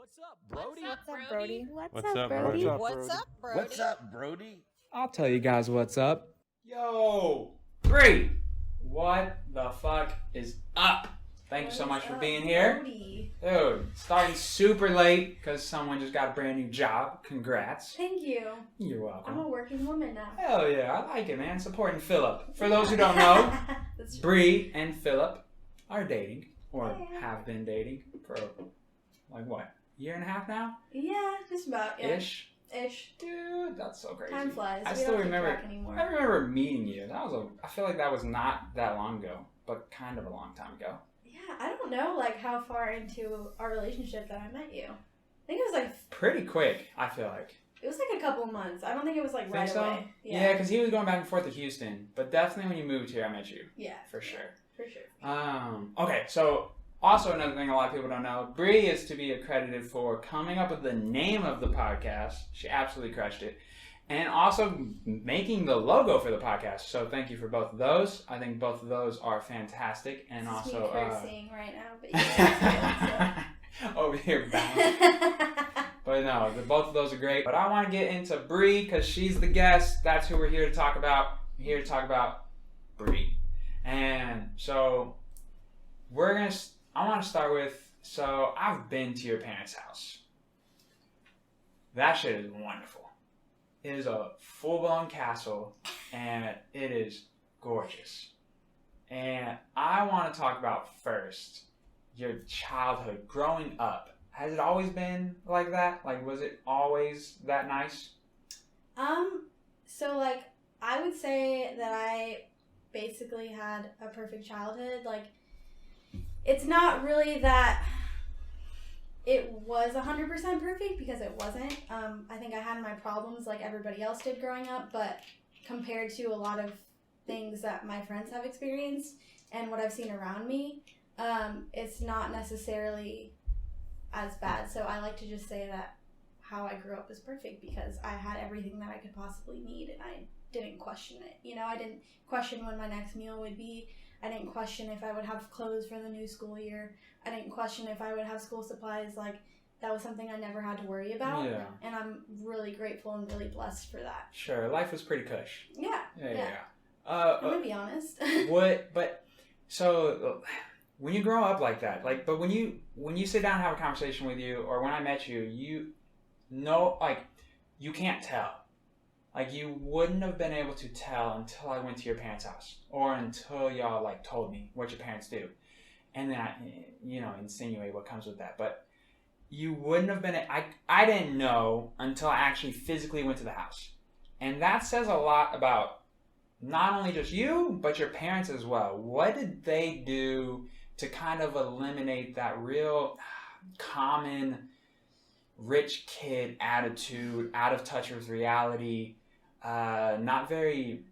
What's up, Brodey? What's up, Brodey? What's up, Brodey? What's up, Brodey? What's up, Brodey? I'll tell you guys what's up. Yo, Bri, what the fuck is up? Thank you so much for being here. Dude, starting super late because someone just got a brand new job. Congrats. Thank you. You're welcome. I'm a working woman now. Hell yeah, I like it, man. Supporting Philip. For those who don't know, Bri and Philip are dating, or have been dating for, like, what, year and a half now? Yeah, just about, yeah. Ish? Dude, that's so crazy. Time flies. I We still don't keep remember. track anymore. I remember meeting you. I feel like that was not that long ago, but kind of a long time ago. Yeah, I don't know, like, how far into our relationship that I met you. I think it was, like... Pretty quick, I feel like. It was, like, a couple months. I don't think it was, like, right so? away. Yeah, because he was going back and forth to Houston, but definitely when you moved here, I met you. Yeah. For sure. For sure. Okay, so also another thing a lot of people don't know, Bri is to be accredited for coming up with the name of the podcast. She absolutely crushed it. And also making the logo for the podcast. So thank you for both of those. I think both of those are fantastic. And this is also me cursing right now, but yeah. over here bound. But no, both of those are great. But I want to get into Bri because she's the guest. That's who we're here to talk about. We're here to talk about Bri. And so I want to start with, so I've been to your parents' house. That shit is wonderful. It is a full-blown castle, and it is gorgeous. And I want to talk about first your childhood, growing up. Has it always been like that? Like, was it always that nice? So, like, I would say that I basically had a perfect childhood. Like, it's not really that it was 100% perfect because it wasn't. I think I had my problems like everybody else did growing up, but compared to a lot of things that my friends have experienced and what I've seen around me, it's not necessarily as bad. So I like to just say that how I grew up is perfect because I had everything that I could possibly need and I didn't question it. You know, I didn't question when my next meal would be. I didn't question if I would have clothes for the new school year. I didn't question if I would have school supplies. Like, that was something I never had to worry about. Yeah. And I'm really grateful and really blessed for that. Sure. Life was pretty cush. Yeah. I'm going to be honest. So when you grow up like that, like, but when you sit down and have a conversation with you, or when I met you, you know, like, you can't tell. Like, you wouldn't have been able to tell until I went to your parents' house. Or until y'all, like, told me what your parents do. And then I, insinuate what comes with that. But you wouldn't have been... I didn't know until I actually physically went to the house. And that says a lot about not only just you, but your parents as well. What did they do to kind of eliminate that real common rich kid attitude, out of touch with reality, not very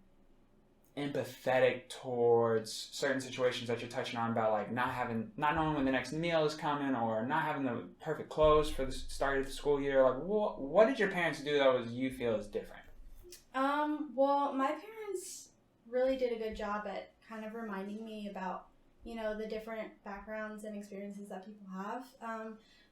empathetic towards certain situations that you're touching on about, like not knowing when the next meal is coming, or not having the perfect clothes for the start of the school year? Like, what did your parents do that was you feel is different? Well, my parents really did a good job at kind of reminding me about, the different backgrounds and experiences that people have.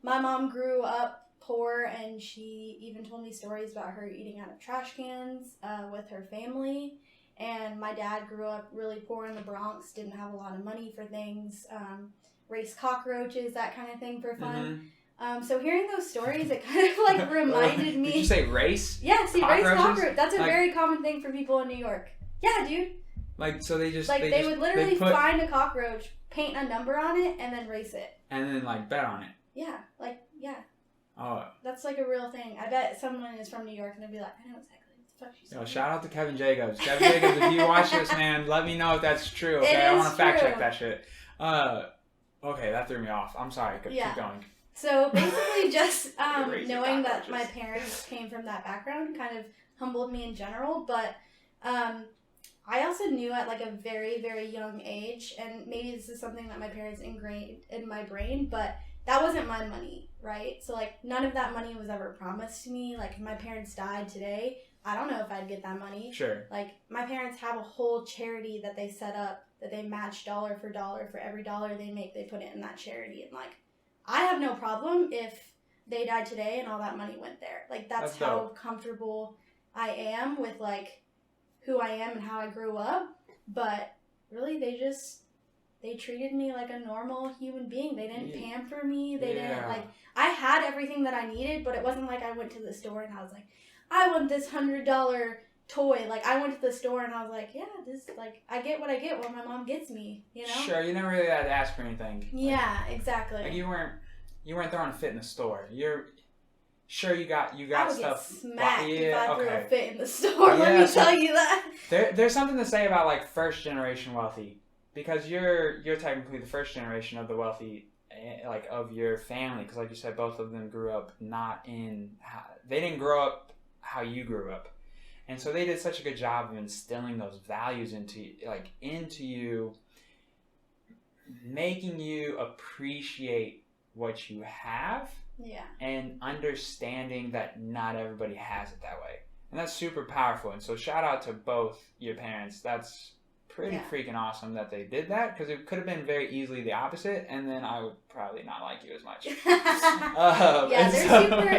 My mom grew up poor, and she even told me stories about her eating out of trash cans with her family. And my dad grew up really poor in the Bronx, didn't have a lot of money for things, raced cockroaches, that kind of thing for fun. Mm-hmm. So hearing those stories, it kind of like reminded me. Did you say race? Yeah, see, race cockroach. That's a very common thing for people in New York. Yeah, dude. Like, so they just... Like, they would literally find a cockroach, paint a number on it, and then race it. And then, like, bet on it. Yeah, yeah. Oh. That's like a real thing. I bet someone is from New York and they'll be like, I know exactly what the fuck she's talking about. Shout out to Kevin Jacobs. Kevin Jacobs, if you watch this, man, let me know if that's true. Okay, I want to fact check that shit. Okay, that threw me off. I'm sorry. Keep going. So basically, just knowing that my parents came from that background kind of humbled me in general. But I also knew at like a very, very young age, and maybe this is something that my parents ingrained in my brain, but that wasn't my money, right? So, like, none of that money was ever promised to me. Like, if my parents died today, I don't know if I'd get that money. Sure. Like, my parents have a whole charity that they set up that they match dollar for every dollar they make, they put it in that charity. And, like, I have no problem if they died today and all that money went there. Like, that's how dope. comfortable I am with, like, who I am and how I grew up. But really, they treated me like a normal human being. They didn't pamper me. They didn't, like, I had everything that I needed, but it wasn't like I went to the store and I was like, I want this $100 toy. Like, I went to the store and I was like, yeah, this, like, I get what my mom gets me, you know? Sure, you never really had to ask for anything. Yeah, exactly. Like, you weren't throwing a fit in the store. You're sure you got I would stuff. get smacked if I threw a okay. fit in the store. Let me tell you that. There's something to say about, like, first generation wealthy, because you're technically the first generation of the wealthy, like, of your family, because like you said, both of them grew up they didn't grow up how you grew up, and so they did such a good job of instilling those values into you, making you appreciate what you have. Yeah. And understanding that not everybody has it that way. And that's super powerful. And so shout out to both your parents. That's pretty freaking awesome that they did that, because it could have been very easily the opposite, and then I would probably not like you as much.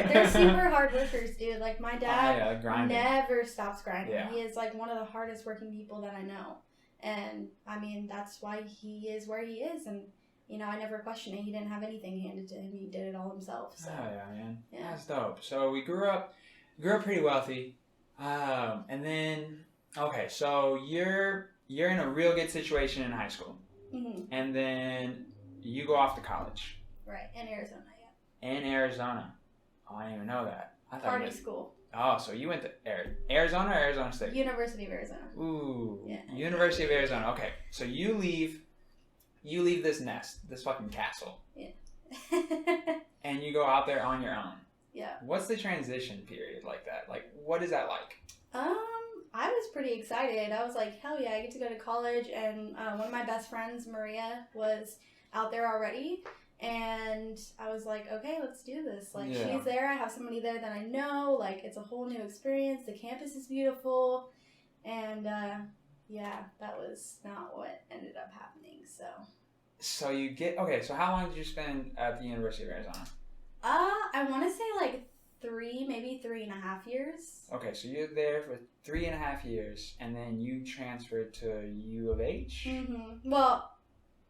They're super hard workers, dude. Like, my dad never stops grinding. Yeah. He is, like, one of the hardest working people that I know. And, I mean, that's why he is where he is. And, you know, I never questioned it. He didn't have anything handed to him. He did it all himself. So. Oh, yeah, man. Yeah. That's dope. So we grew up pretty wealthy. And then, okay, so you're in a real good situation in high school. Mm-hmm. And then you go off to college. Right, in Arizona, yeah. In Arizona. Oh, I didn't even know that. I thought Party school. Oh, so you went to Arizona or Arizona State? University of Arizona. Ooh. Yeah. University of Arizona. Okay, so you leave this nest, this fucking castle. Yeah. And you go out there on your own. Yeah. What's the transition period like that? Like, what is that like? I was pretty excited. I was like, hell yeah, I get to go to college. And one of my best friends, Maria, was out there already. And I was like, okay, let's do this. Like, she's there. I have somebody there that I know. Like, it's a whole new experience. The campus is beautiful. And, yeah, that was not what ended up happening, so. So you get, okay, so how long did you spend at the University of Arizona? I want to say like 3.5 years. Okay, so you're there for 3.5 years, and then you transferred to U of H? Mm-hmm. Well,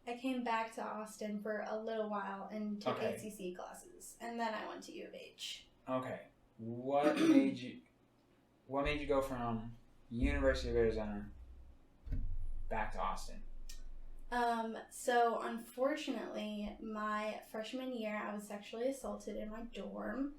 I came back to Austin for a little while and took ACC classes, and then I went to U of H. Okay. What made you go from University of Arizona back to Austin? So unfortunately, my freshman year, I was sexually assaulted in my dorm.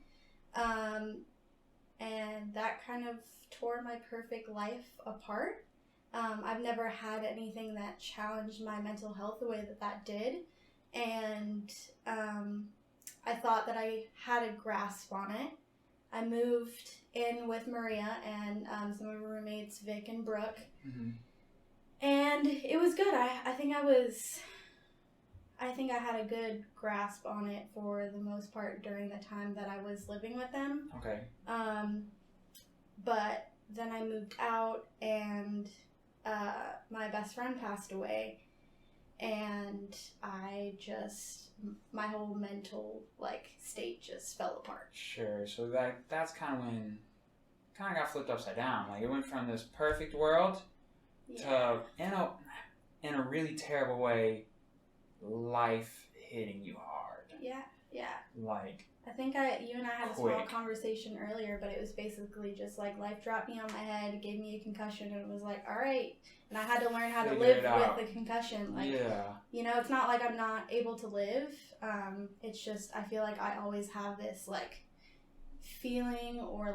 And that kind of tore my perfect life apart. I've never had anything that challenged my mental health the way that did. And, I thought that I had a grasp on it. I moved in with Maria and, some of her roommates, Vic and Brooke. Mm-hmm. And it was good. I think I had a good grasp on it for the most part during the time that I was living with them. Okay. But then I moved out and my best friend passed away, and my whole mental state just fell apart. Sure. So that's kind of when got flipped upside down. Like, it went from this perfect world to in a really terrible way, life hitting you hard. Yeah. Like, I think you and I had a small conversation earlier, but it was basically just like life dropped me on my head, gave me a concussion, and it was like, all right. And I had to learn how to live with the concussion. Like, you know, it's not like I'm not able to live. It's just I feel like I always have this feeling or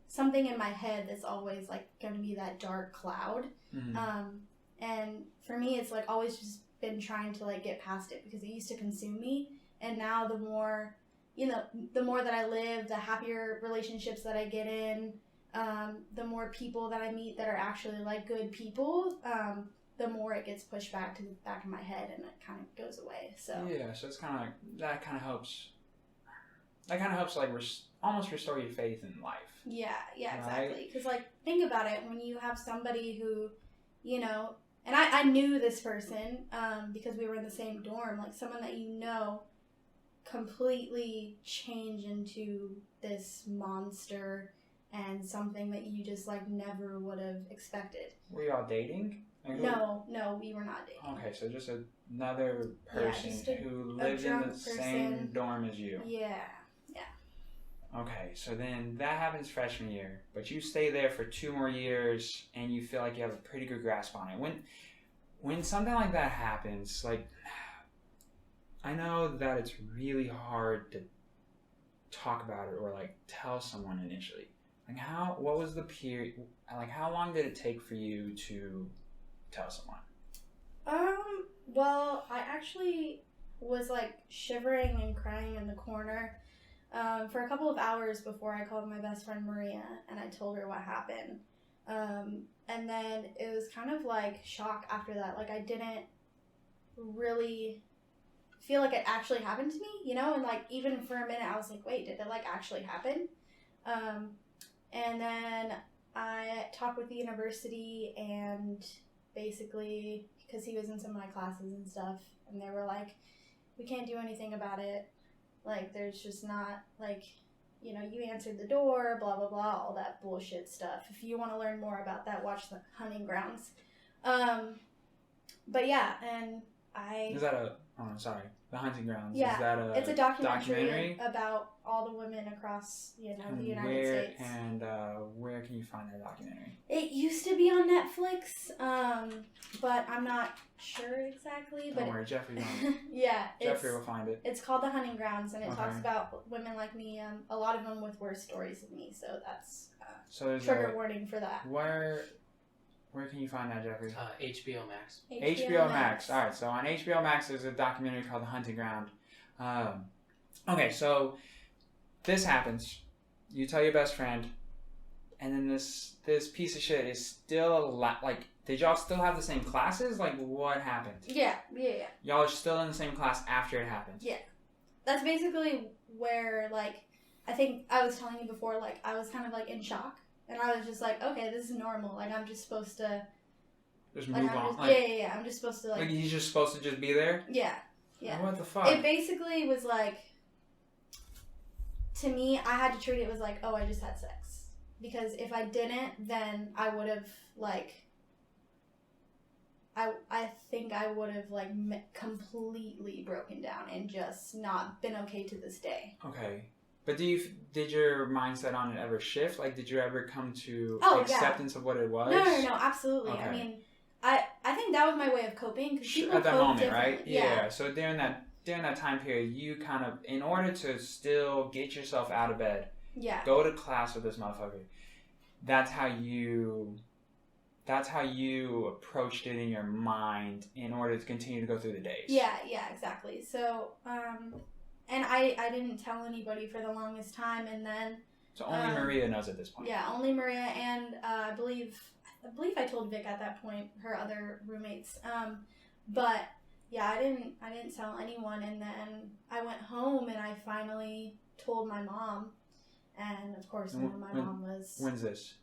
something in my head that's always going to be that dark cloud. Mm-hmm. And for me, it's always just been trying to get past it, because it used to consume me. And now the more that I live, the happier relationships that I get in, the more people that I meet that are actually good people, the more it gets pushed back to the back of my head, and it kind of goes away. So so it's kind of that kind of helps. That kind of helps almost restore your faith in life. Yeah, exactly. Because think about it, when you have somebody who, and I knew this person because we were in the same dorm, someone that completely change into this monster and something that you just like never would have expected. Were y'all dating? No, we were not dating. Okay, so just another person who lived in the same dorm as you. Yeah. Okay, so then that happens freshman year, but you stay there for 2 more years and you feel like you have a pretty good grasp on it. When something like that happens, like, I know that it's really hard to talk about it or like tell someone initially. Like what was the period, like how long did it take for you to tell someone? Well, I actually was like shivering and crying in the corner for a couple of hours before I called my best friend Maria and I told her what happened. And then it was kind of like shock after that. Like I didn't really feel like it actually happened to me, you know? And like even for a minute I was like, wait, did it like actually happen? And then I talked with the university and basically, because he was in some of my classes and stuff, and they were like, we can't do anything about it. Like, there's just not, like, you know, you answered the door, blah, blah, blah, all that bullshit stuff. If you want to learn more about that, watch The Hunting Grounds. But yeah, and Is that The Hunting Grounds. Yeah, is that it's a documentary about all the women across, you know, the United States. And where can you find that documentary? It used to be on Netflix, but I'm not sure exactly. Don't worry, Jeffrey will. Yeah, Jeffrey will find it. It's called The Hunting Grounds, and it talks about women like me. A lot of them with worse stories than me, so that's trigger warning for that. Where can you find that, Jeffrey? HBO Max. HBO Max. All right, so on HBO Max there's a documentary called The Hunting Ground. Okay, so this happens. You tell your best friend, and then this piece of shit is still like. Did y'all still have the same classes? Like, what happened? Yeah. Y'all are still in the same class after it happened. Yeah, that's basically where like I think I was telling you before. Like I was kind of like in shock. And I was just like, okay, this is normal. Like, I'm just supposed to... Just move on. Yeah. I'm just supposed to, like... Like, he's just supposed to just be there? Yeah. Like, what the fuck? It basically was like... To me, I had to treat it as like, oh, I just had sex. Because if I didn't, then I would have, like... I think I would have, like, completely broken down and just not been okay to this day. Okay. But did your mindset on it ever shift? Like, did you ever come to acceptance of what it was? No, absolutely. Okay. I mean, I think that was my way of coping. Cause people at that moment, different. Right? Yeah. So during that time period, you kind of, in order to still get yourself out of bed, go to class with this motherfucker. That's how you approached it in your mind in order to continue to go through the days. Yeah, exactly. So, and I didn't tell anybody for the longest time, and then... So only Maria knows at this point. Yeah, only Maria, and I believe I told Vic at that point, her other roommates. But yeah, I didn't tell anyone, and then I went home and I finally told my mom, and of course, my mom was... When's this?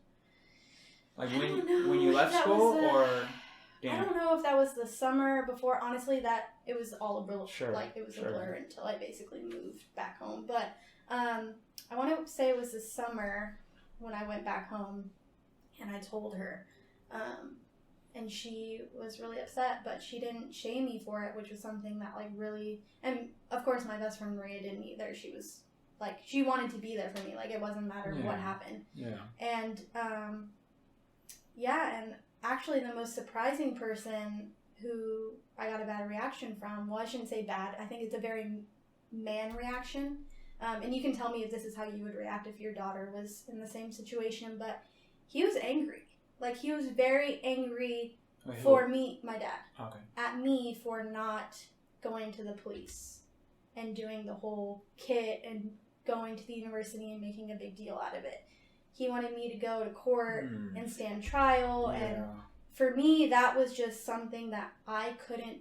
Like when you left school, or... I don't know if that was the summer before. Honestly, that it was all a blur. It was a blur until I basically moved back home. But I want to say it was the summer when I went back home, and I told her, and she was really upset, but she didn't shame me for it, which was something that like really. And of course, my best friend Maria didn't either. She was like she wanted to be there for me. Like it wasn't a matter of what happened. Yeah. And and. Actually, the most surprising person who I got a bad reaction from, well, I shouldn't say bad, I think it's a very man reaction. And you can tell me if this is how you would react if your daughter was in the same situation, but he was angry. Like, he was very angry for me, my dad, at me for not going to the police and doing the whole kit and going to the university and making a big deal out of it. He wanted me to go to court and stand trial, and for me, that was just something that I couldn't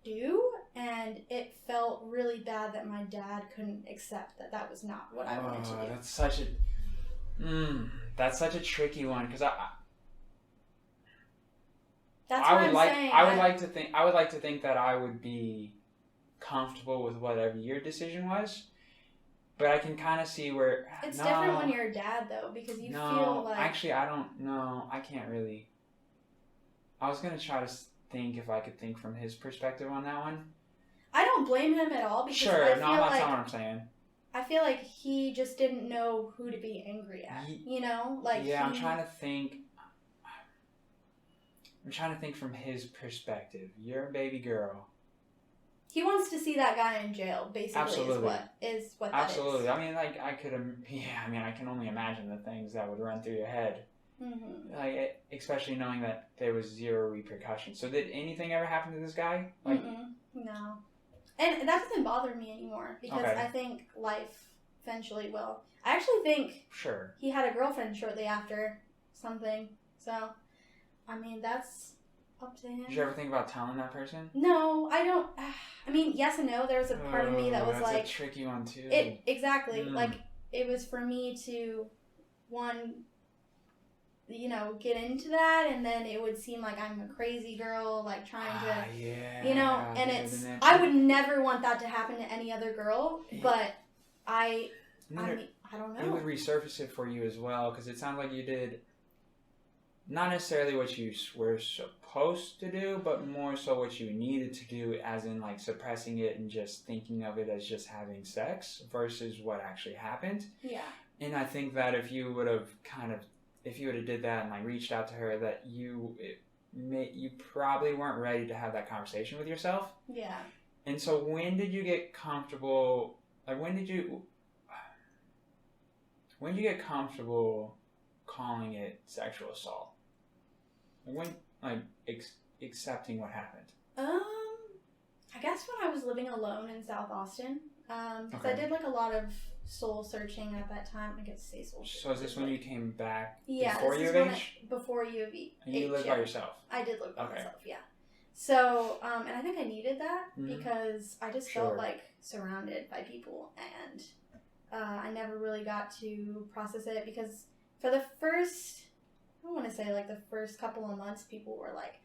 do, and it felt really bad that my dad couldn't accept that was not what I wanted to do. That's such a tricky one, because I would like to think that I would be comfortable with whatever your decision was. But I can kind of see where... It's different when you're a dad, though, because you feel like... Actually, I don't know. I can't really... I was going to try to think if I could think from his perspective on that one. I don't blame him at all, because Sure, I feel that's like... not what I'm saying. I feel like he just didn't know who to be angry at, you know? Like I'm trying to think... I'm trying to think from his perspective. You're a baby girl. He wants to see that guy in jail, basically. Absolutely. is what that Absolutely. is. I mean, like, I can only imagine the things that would run through your head. Mm-hmm. Like, especially knowing that there was zero repercussions. So did anything ever happen to this guy? Like, no. And that doesn't bother me anymore, because Okay. I think life eventually will. I actually think sure. he had a girlfriend shortly after something. So, I mean, that's up to him. Did you ever think about telling that person? No, I don't. I mean, yes and no. There was a part of me that was that's like... a tricky one, too. Exactly. Like, it was for me to, get into that, and then it would seem like I'm a crazy girl, like, trying to... Yeah. And it's... I would never want that to happen to any other girl, but I mean, I don't know. It would resurface it for you as well, because it sounds like you did not necessarily what you were supposed to do, but more so what you needed to do, as in, like, suppressing it and just thinking of it as just having sex versus what actually happened. Yeah. And I think that if you would have did that and, like, reached out to her, that you probably weren't ready to have that conversation with yourself. Yeah. And so when did you get comfortable, like, when did you get comfortable calling it sexual assault? When, like, accepting what happened? I guess when I was living alone in South Austin, because I Okay. did, like, a lot of soul searching at that time. I guess say soul searching. So is this when you came back Yeah, before this U is of when H? Before U of H. And you lived by yourself? I did live by Okay. myself, yeah. So, and I think I needed that Mhm. because I just Sure. felt, like, surrounded by people, and I never really got to process it, because for the first, I want to say, like, the first couple of months, people were like,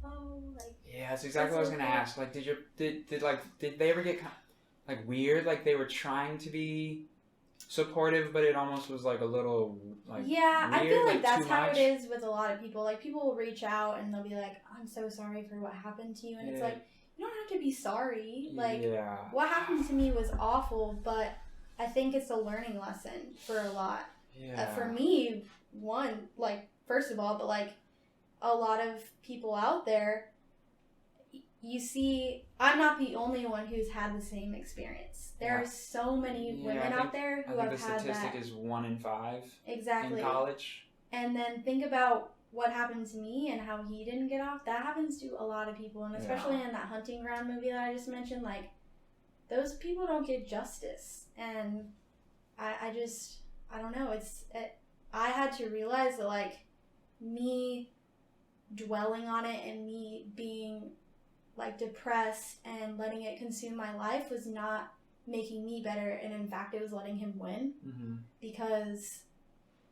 oh, like... Yeah, that's exactly what I was going to ask. Like, did they ever get, like, weird? Like, they were trying to be supportive, but it almost was, like, a little, like, yeah, weird, I feel like that's too how much? it is with a lot of people. Like, people will reach out and they'll be like, I'm so sorry for what happened to you. And it's like, you don't have to be sorry. Like, what happened to me was awful, but I think it's a learning lesson for a lot. Yeah. For me, first of all, but, like, a lot of people out there, you see, I'm not the only one who's had the same experience. There are so many women out there who have had that. I think the statistic is 1 in 5 Exactly. in college. And then think about what happened to me and how he didn't get off. That happens to a lot of people, and especially in that Hunting Ground movie that I just mentioned, like, those people don't get justice. And I don't know, I had to realize that, like, me dwelling on it and me being, like, depressed and letting it consume my life was not making me better, and in fact it was letting him win. Mm-hmm. Because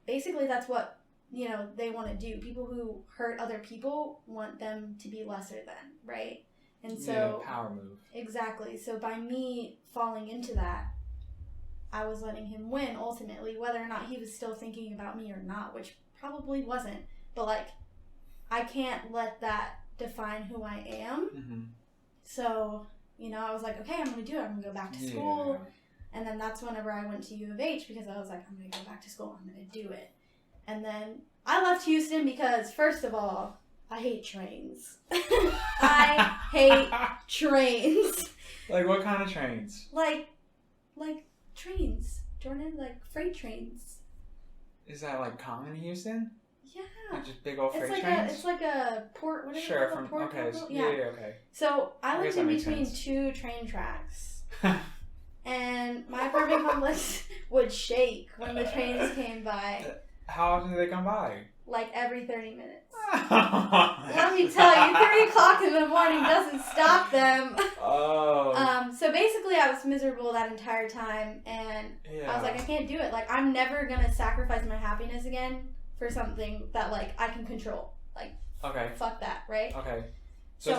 basically that's what, they want to do. People who hurt other people want them to be lesser than, right? And so power move. Exactly. So by me falling into that, I was letting him win ultimately, whether or not he was still thinking about me or not, which probably wasn't. But, like, I can't let that define who I am. Mm-hmm. So, I was like, okay, I'm going to do it. I'm going to go back to school. And then that's whenever I went to U of H, because I was like, I'm going to go back to school. I'm going to do it. And then I left Houston because, first of all, I hate trains. I hate trains. Like, what kind of trains? Like trains, Jordan, like freight trains. Is that, like, common in Houston? Yeah. Like, just big old freight trains? It's like a port, what is it called? A port okay. terminal? Yeah, okay. So I lived in between sense. 2 train tracks. And my apartment complex would shake when the trains came by. How often do they come by? Like every 30 minutes. Let me tell you, 3 o'clock in the morning doesn't stop them. Oh. So basically I was miserable that entire time, and I was like, I can't do it. Like, I'm never going to sacrifice my happiness again for something that, like, I can control. Like, okay. Fuck that, right? Okay. So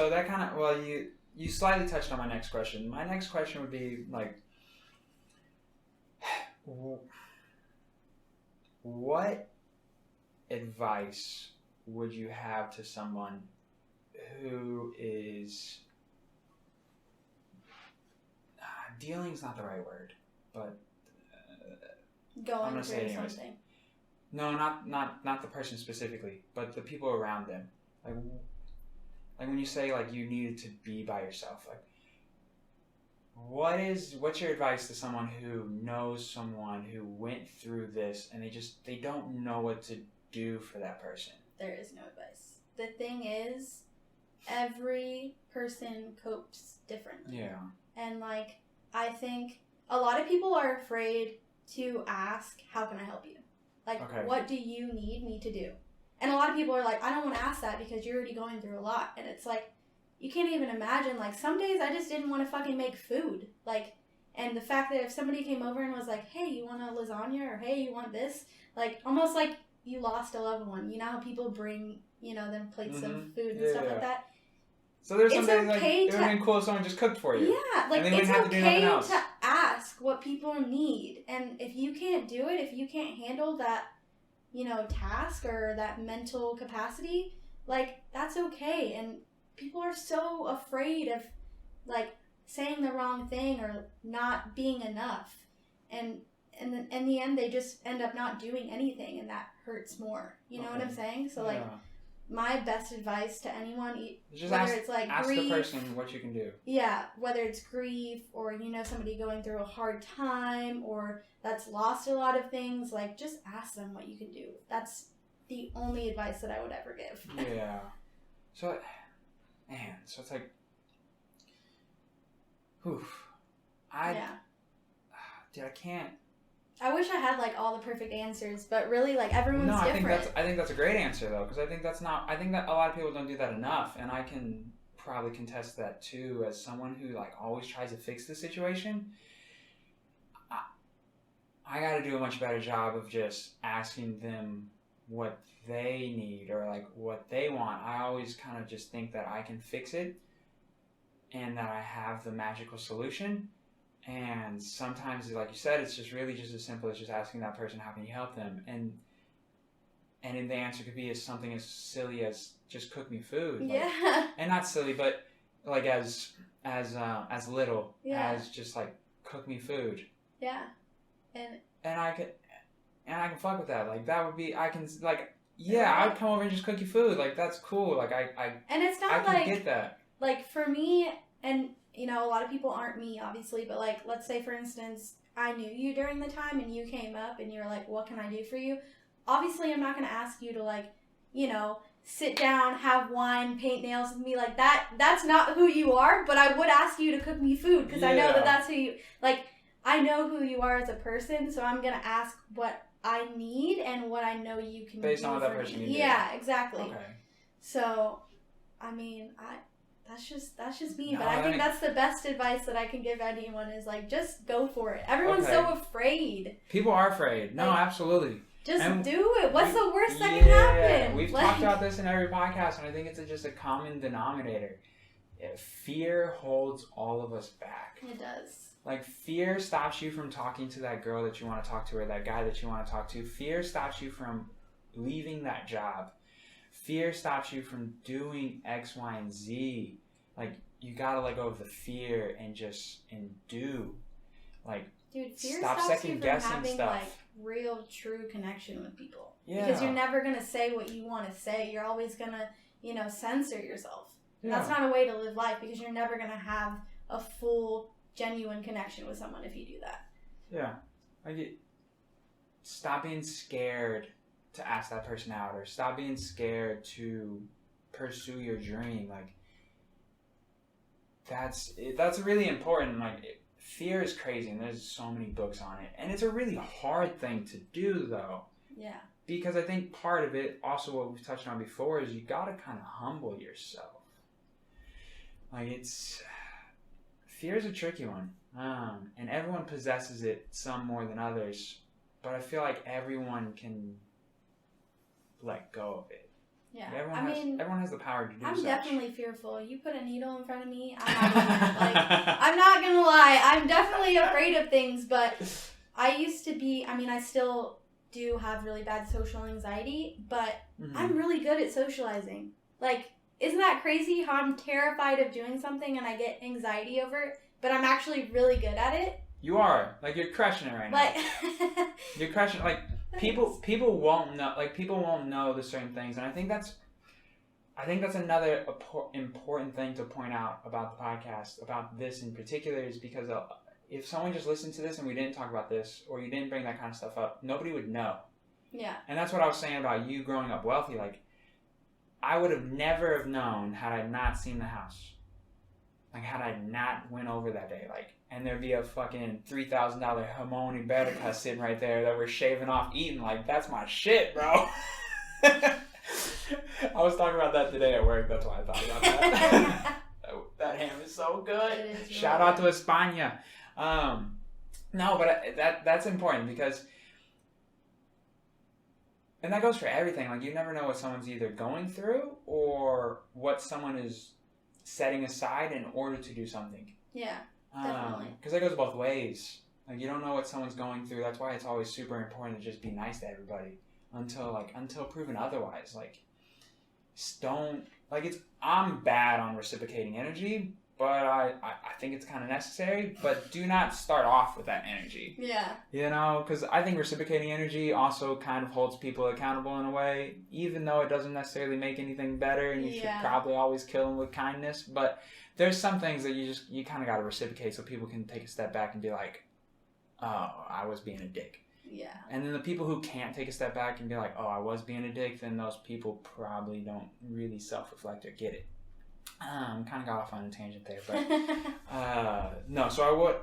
that kind of, you slightly touched on my next question. My next question would be like, what advice would you have to someone who is dealing's not the right word, but Going say through anyways. something. No, not the person specifically, but the people around them. Like when you say like you needed to be by yourself, like what's your advice to someone who knows someone who went through this and they don't know what to do for that person? There is no advice. The thing is, every person copes differently. Yeah. And like, I think a lot of people are afraid to ask, how can I help you? Like, Okay. What do you need me to do? And a lot of people are like, I don't want to ask that because you're already going through a lot. And it's like, you can't even imagine, like, some days I just didn't want to fucking make food. Like, and the fact that if somebody came over and was like, hey, you want a lasagna? Or hey, you want this? Like, almost like you lost a loved one. You know how people bring, them plates of food and stuff like that? So there's some It's days like, okay it would have been cool if someone just cooked for you. Yeah, like, And they wouldn't it's have to do nothing okay else. to ask what people need. And if you can't do it, if you can't handle that, task or that mental capacity, like, that's okay. And people are so afraid of, like, saying the wrong thing or not being enough. And in the end, they just end up not doing anything, and that hurts more. You know what I'm saying? So, like, my best advice to anyone, just whether it's like ask grief, the person what you can do. Yeah, whether it's grief or, somebody going through a hard time or that's lost a lot of things, like, just ask them what you can do. That's the only advice that I would ever give. Yeah. So it's like, dude, I can't. I wish I had, like, all the perfect answers, but really, like, everyone's different. I think that's a great answer, though, because I think that a lot of people don't do that enough, and I can probably contest that too, as someone who, like, always tries to fix the situation. I got to do a much better job of just asking them what they need or, like, what they want. I always kind of just think that I can fix it and that I have the magical solution. And sometimes, like you said, it's just really just as simple as just asking that person, how can you help them? And the answer could be something as silly as just cook me food. Like, yeah. and not silly, but like as little Yeah. as just like cook me food. Yeah. And I can fuck with that. Like that would be, I can like, yeah, I would come over and just cook you food. Like that's cool. Like and it's not I can like, get that. Like for me, and a lot of people aren't me, obviously, but, like, let's say, for instance, I knew you during the time and you came up and you're like, what can I do for you? Obviously, I'm not going to ask you to, like, sit down, have wine, paint nails with me. Like, that's not who you are, but I would ask you to cook me food because I know that that's who you, like, I know who you are as a person, so I'm going to ask what I need and what I know you can do Based on what that for person me. can do. Yeah, exactly. Okay. So, I mean, That's just me, No, but I think that's the best advice that I can give anyone is, like, just go for it. Everyone's so afraid. People are afraid. No, like, absolutely. Just and do it. What's the worst that can happen? We've talked about this in every podcast, and I think it's just a common denominator. Fear holds all of us back. It does. Like, fear stops you from talking to that girl that you want to talk to or that guy that you want to talk to. Fear stops you from leaving that job. Fear stops you from doing X, Y, and Z. Like, you gotta let go of the fear and do. Like, dude, fear stop stops second you from guessing having, stuff. like, real, true connection with people. Yeah. Because you're never going to say what you want to say. You're always going to, censor yourself. Yeah. That's not a way to live life because you're never going to have a full, genuine connection with someone if you do that. Yeah. Like, stop being scared to ask that person out, or stop being scared to pursue your dream. Like, that's really important. Like, fear is crazy, and there's so many books on it, and it's a really hard thing to do, though. Yeah. Because I think part of it, also what we've touched on before, is you gotta kind of humble yourself. Like, fear is a tricky one, and everyone possesses it, some more than others. But I feel like everyone can let go of it. Yeah. Everyone has the power to do I'm such. definitely fearful. You put a needle in front of me, I'm not even, I'm not gonna lie. I'm definitely afraid of things, but I used to be, I still do have really bad social anxiety, but I'm really good at socializing. Isn't that crazy how I'm terrified of doing something and I get anxiety over it, but I'm actually really good at it? You are. You're crushing it right now. You're crushing it. People won't know. People won't know the certain things, and I think that's another important thing to point out about the podcast, about this in particular, is because if someone just listened to this and we didn't talk about this, or you didn't bring that kind of stuff up, nobody would know. Yeah. And that's what I was saying about you growing up wealthy. I would have never have known had I not seen the house. Had I not went over that day. And there'd be a fucking $3,000 Hamoni Berca sitting right there that we're shaving off eating. That's my shit, bro. I was talking about that today at work. That's why I thought about that. That ham is so good. Shout out to España. No, but that's important because... And that goes for everything. You never know what someone's either going through or what someone is setting aside in order to do something. Yeah, definitely. Because that goes both ways. You don't know what someone's going through. That's why it's always super important to just be nice to everybody until proven otherwise. I'm bad on reciprocating energy, but I think it's kind of necessary. But do not start off with that energy. Yeah. Because I think reciprocating energy also kind of holds people accountable in a way, even though it doesn't necessarily make anything better, and you should probably always kill them with kindness. But there's some things that you kind of got to reciprocate so people can take a step back and be like, oh, I was being a dick. Yeah. And then the people who can't take a step back and be like, oh, I was being a dick, then those people probably don't really self-reflect or get it. Kind of got off on a tangent there, but no. So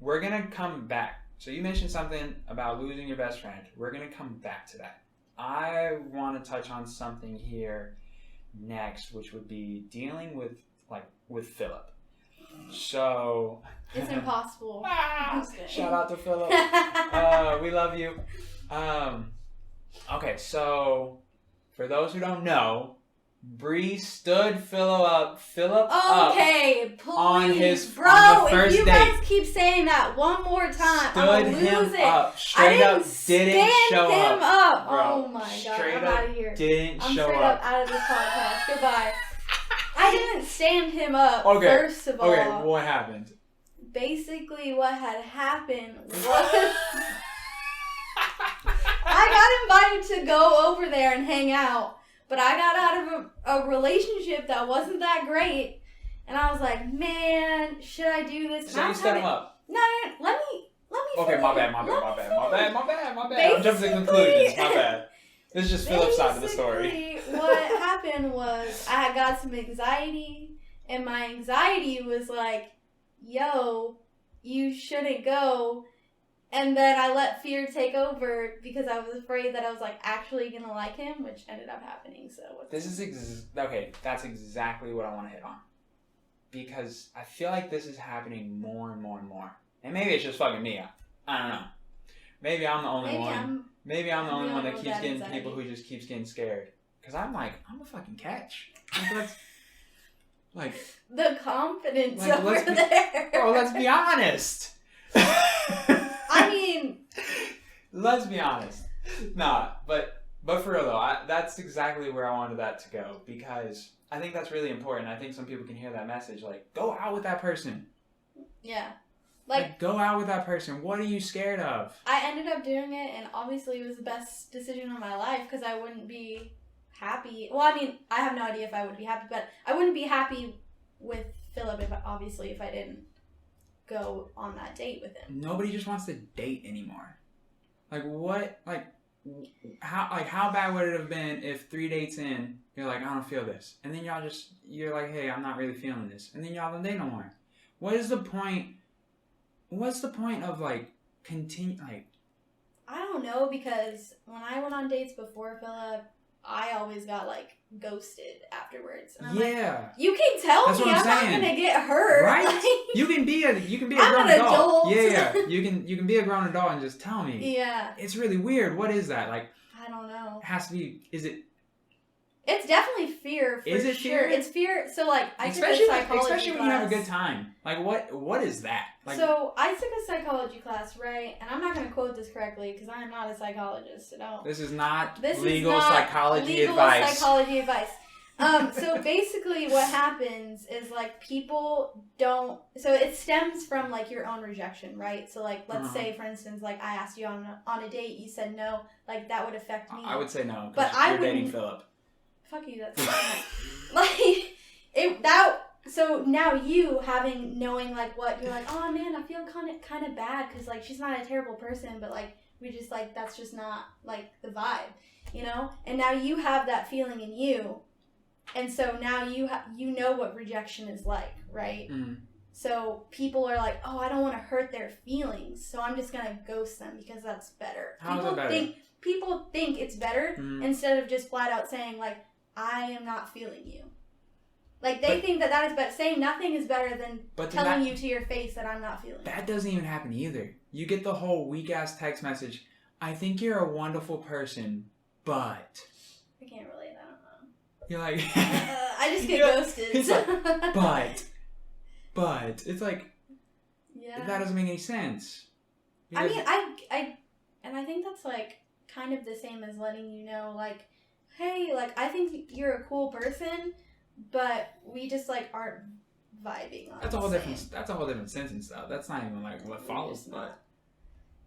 we're gonna come back. So you mentioned something about losing your best friend. We're gonna come back to that. I want to touch on something here next, which would be dealing with Philip. So it's impossible. Shout out to Philip. We love you. Okay, so for those who don't know, Bri stood Philip up on his bro, on the first if you date. Guys keep saying that one more time, I'm gonna lose it. Up, straight up, didn't show him up. Bro, oh my god, I'm out of here. I'm straight up out of this podcast. Goodbye. I didn't stand him up. Okay. First of all. Okay, what happened? Basically, what had happened was I got invited to go over there and hang out. But I got out of a relationship that wasn't that great, and I was like, man, should I do this? So you set him up? No, let me Okay, finish. my bad. I'm jumping to conclusions, my bad. This is just Philip's side of the story. What happened was I had got some anxiety, and my anxiety was like, yo, you shouldn't go. And then I let fear take over because I was afraid that I was actually going to like him, which ended up happening. So okay, that's exactly what I want to hit on. Because I feel like this is happening more and more and more. And maybe it's just fucking me. I don't know. Maybe I'm the only one. Maybe I'm the only one that keeps getting people who just keeps getting scared. Because I'm a fucking catch. The confidence over there. Bro, let's be honest. Let's be honest. Nah, but for real though, that's exactly where I wanted that to go, because I think that's really important. I think some people can hear that message, go out with that person. Yeah. Go out with that person. What are you scared of? I ended up doing it, and obviously it was the best decision of my life, because I wouldn't be happy. Well, I have no idea if I would be happy, but I wouldn't be happy with Philip if I didn't go on that date with him. Nobody just wants to date anymore. How bad would it have been if 3 dates in, you're like, I don't feel this. And then you're like, hey, I'm not really feeling this. And then y'all don't date no more. What's the point of continue, I don't know, because when I went on dates before Philip, I always got ghosted afterwards. And I'm you can tell me I'm not gonna get hurt. Right? You can be a grown adult. Yeah. You can be a grown adult and just tell me. Yeah. It's really weird. What is that? I don't know. It has to be. Is it It's definitely fear. For Is it sure. fear? It's fear. So like, I especially took a psychology especially when you have a class. good time. Like what is that? Like, So I took a psychology class, right? And I'm not going to quote this correctly because I'm not a psychologist. So don't. this is not This legal is not psychology legal advice. psychology advice. So basically what happens is like people don't, so it stems from like your own rejection, right? So like, let's say for instance, like I asked you on a date, you said no, like that would affect me. I would say no, But because you're I dating wouldn't- Philip. Fuck you, that's so now you knowing like what, you're like, oh man, I feel kind of bad because like she's not a terrible person, but like we just like, that's just not like the vibe, you know? And now you have that feeling in you. And so now you know what rejection is like, right? Mm. So people are like, oh, I don't want to hurt their feelings, so I'm just going to ghost them because that's better. How is it better? People think it's better instead of just flat out saying like, I am not feeling you. Like they think that is better. Saying nothing is better than telling you to your face that I'm not feeling you. That doesn't even happen either. You get the whole weak ass text message. I think you're a wonderful person, but I can't relate. I don't know. You're like, I just get ghosted. It's like, but it's like, yeah, that doesn't make any sense. I mean, I think that's like kind of the same as letting you know, like, hey, like I think you're a cool person, but we just like aren't vibing on. That's a whole different sentence though. That's not even like what follows the but.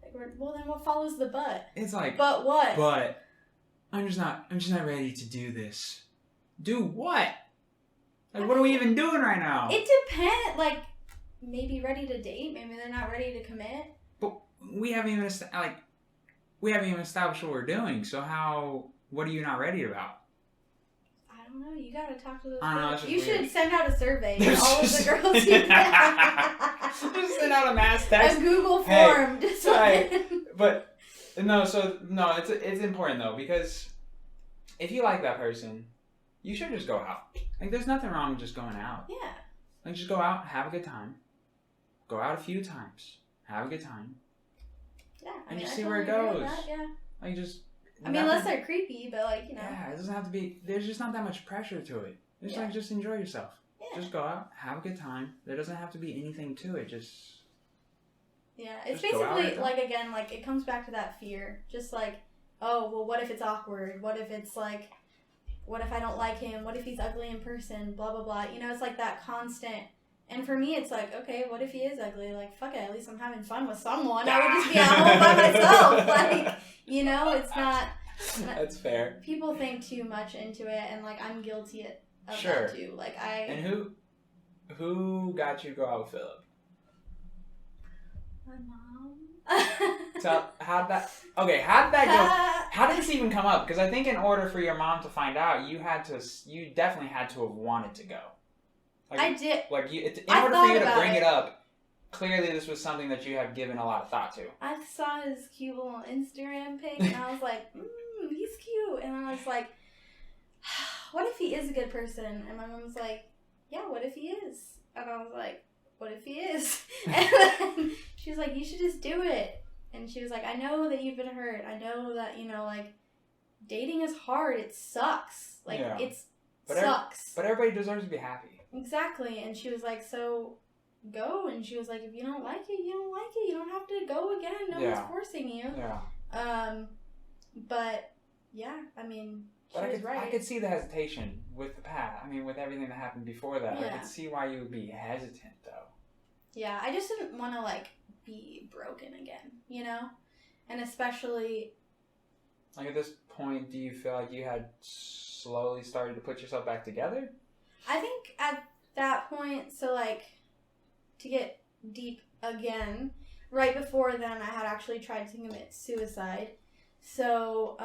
Like well, then what follows the but? It's like, but what? But I'm just not ready to do this. Do what? Like, what are we even doing right now? It depends. Like, maybe ready to date. Maybe they're not ready to commit. But we haven't even established what we're doing. So what are you not ready about? I don't know. You gotta talk to those girls. You should send out a survey to all of the girls you met. Just send out a mass text. A Google form. Hey, right. But it's important though, because if you like that person, you should just go out. Like, there's nothing wrong with just going out. Yeah. Like, just go out, have a good time. Go out a few times, have a good time. Yeah. And just see where it goes. That, yeah. Like, just. I mean, unless they're creepy, but like, you know. Yeah, it doesn't have to be. There's just not that much pressure to it. It's like, just enjoy yourself. Yeah. Just go out, have a good time. There doesn't have to be anything to it. Just. Yeah, it's basically like, again, like it comes back to that fear. Just like, oh, well, what if it's awkward? What if it's like, what if I don't like him? What if he's ugly in person? Blah, blah, blah. You know, it's like that constant. And for me, it's like, okay, what if he is ugly? Like, fuck it, at least I'm having fun with someone. I would just be at home by myself. Like, you know, it's not. That's fair. People think too much into it, and like, I'm guilty of that too. Like, And who got you to go out with Philip? My mom. So how'd that go? How did this even come up? Because I think in order for your mom to find out, you definitely had to have wanted to go. Like, I did. Like in order for you to bring it up, clearly this was something that you have given a lot of thought to. I saw his cute little Instagram pic, and I was like, he's cute. And I was like, what if he is a good person? And my mom was like, yeah, what if he is? And I was like, what if he is? And then she was like, you should just do it. And she was like, I know that you've been hurt. I know that, you know, like, dating is hard. It sucks. Like, sucks. But everybody deserves to be happy. Exactly. And she was like, so go. And she was like, if you don't like it, you don't like it. You don't have to go again. No one's forcing you. Yeah. But, yeah, I mean... But I could see the hesitation with the past. I mean, with everything that happened before that. Yeah. I could see why you would be hesitant, though. Yeah, I just didn't want to, like, be broken again, you know? And especially... Like, at this point, do you feel like you had slowly started to put yourself back together? I think at that point, so, like, to get deep again, right before then, I had actually tried to commit suicide. So,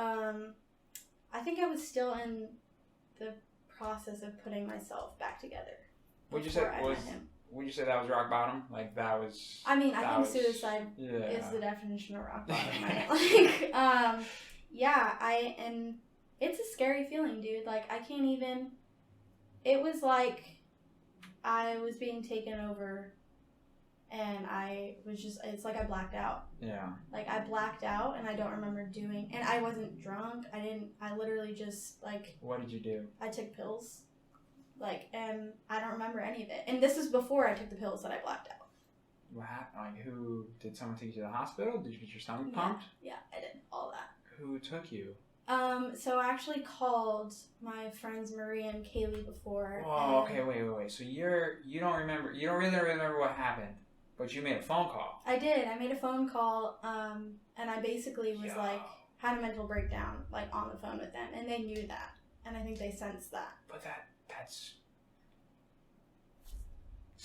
I think I was still in the process of putting myself back together. Would you say that was rock bottom? Like, that was... I mean, I think suicide is the definition of rock bottom, right? Like, and it's a scary feeling, dude. Like, I can't even... It was like I was being taken over, and I was just, it's like I blacked out. Yeah. Like, I blacked out, and I don't remember doing, and I wasn't drunk. I literally just, like... What did you do? I took pills. Like, and I don't remember any of it. And this is before I took the pills that I blacked out. What happened? Like, did someone take you to the hospital? Did you get your stomach pumped? Yeah, I did. All that. Who took you? So I actually called my friends Maria and Kaylee before. Oh, okay, wait. So you don't really remember what happened, but you made a phone call. I did. I made a phone call, and I basically was had a mental breakdown, like, on the phone with them, and they knew that, and I think they sensed that. But that's...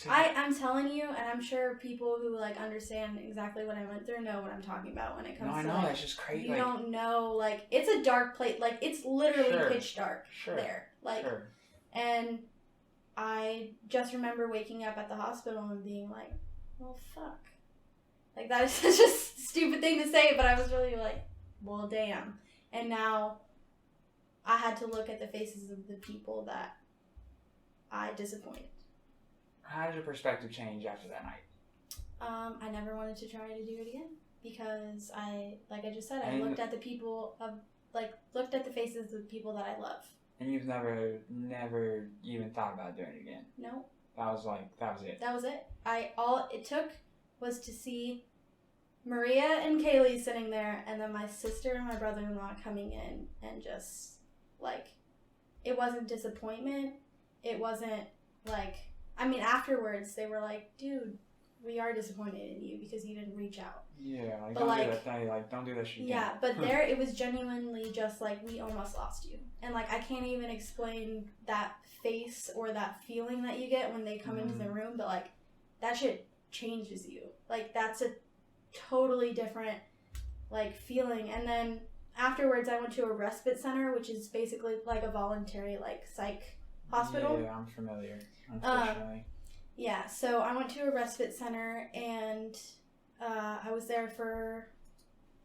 I'm telling you, and I'm sure people who, like, understand exactly what I went through know what I'm talking about when it comes to, I know, like, that's just crazy. You don't know, like, it's a dark place, like, it's literally pitch dark there. Like, and I just remember waking up at the hospital and being like, well, fuck. Like, that is such a stupid thing to say, but I was really like, well, damn. And now I had to look at the faces of the people that I disappointed. How did your perspective change after that night? I never wanted to try to do it again because like I just said, I looked at the faces of the people that I love. And you've never even thought about doing it again? No. That was it. That was it. All it took was to see Maria and Kaylee sitting there, and then my sister and my brother-in-law coming in, and just, like, it wasn't disappointment. It wasn't, like... I mean, afterwards, they were like, dude, we are disappointed in you because you didn't reach out. Yeah, like, but don't like, do that thing. Like, don't do that shit again. Yeah, but there, it was genuinely just like, we almost lost you. And, like, I can't even explain that face or that feeling that you get when they come into the room, but, like, that shit changes you. Like, that's a totally different, like, feeling. And then afterwards, I went to a respite center, which is basically, like, a voluntary, like, psych hospital. Yeah, I'm familiar, unfortunately. Yeah, so I went to a respite center, and I was there for,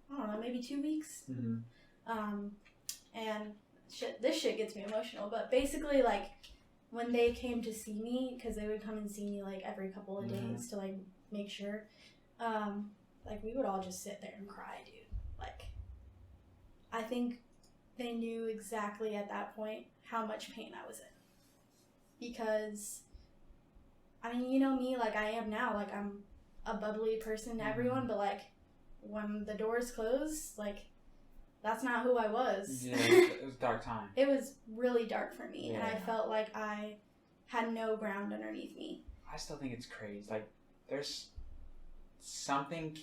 I don't know, maybe 2 weeks. Mm-hmm. And this shit gets me emotional, but basically, like, when they came to see me, because they would come and see me, like, every couple of days to, like, make sure, like, we would all just sit there and cry, dude. Like, I think they knew exactly at that point how much pain I was in. Because, I mean, you know me, like I am now, like I'm a bubbly person to everyone, but like when the doors close, like that's not who I was. Yeah, it was a dark time. It was really dark for me, yeah. And I felt like I had no ground underneath me. I still think it's crazy. Like, there's something...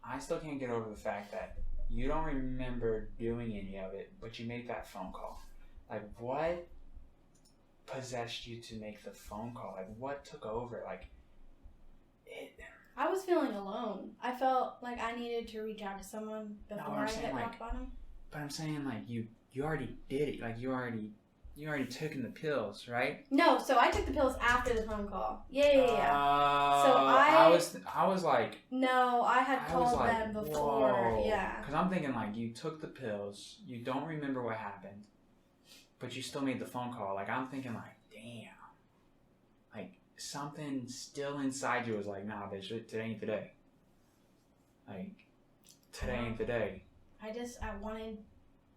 I still can't get over the fact that you don't remember doing any of it, but you made that phone call. Like, what possessed you to make the phone call? Like, what took over? Like, I was feeling alone. I felt like I needed to reach out to someone before I hit rock bottom. But I'm saying, like, you already did it. Like, you already taken the pills, right? No, so I took the pills after the phone call. Yeah. So I was like... No, I had called them before, whoa. Yeah. Because I'm thinking, like, you took the pills, you don't remember what happened, but you still made the phone call. Like, I'm thinking, like, damn. Like, something still inside you was like, nah, bitch, today ain't the day. Like, today ain't the day. I wanted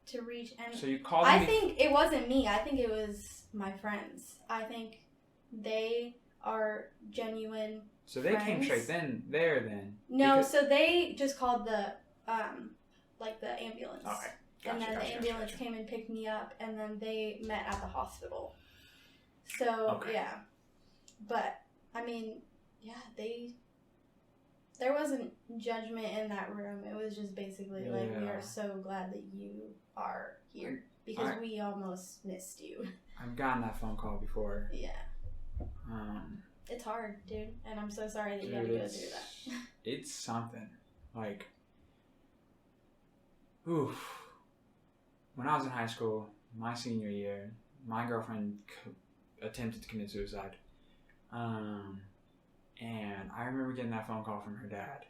to reach, and so you called I think it wasn't me. I think it was my friends. I think they are genuine. So they came straight then. No, so they just called the like the ambulance. Okay. And then the ambulance came and picked me up, and then they met at the hospital. So yeah, but I mean, yeah, there wasn't judgment in that room. It was just basically like, we are so glad that you are here because we almost missed you. I've gotten that phone call before. Yeah. It's hard, dude, and I'm so sorry that you had to go through that. It's something. Like, oof. When I was in high school, my senior year, my girlfriend attempted to commit suicide. And I remember getting that phone call from her dad.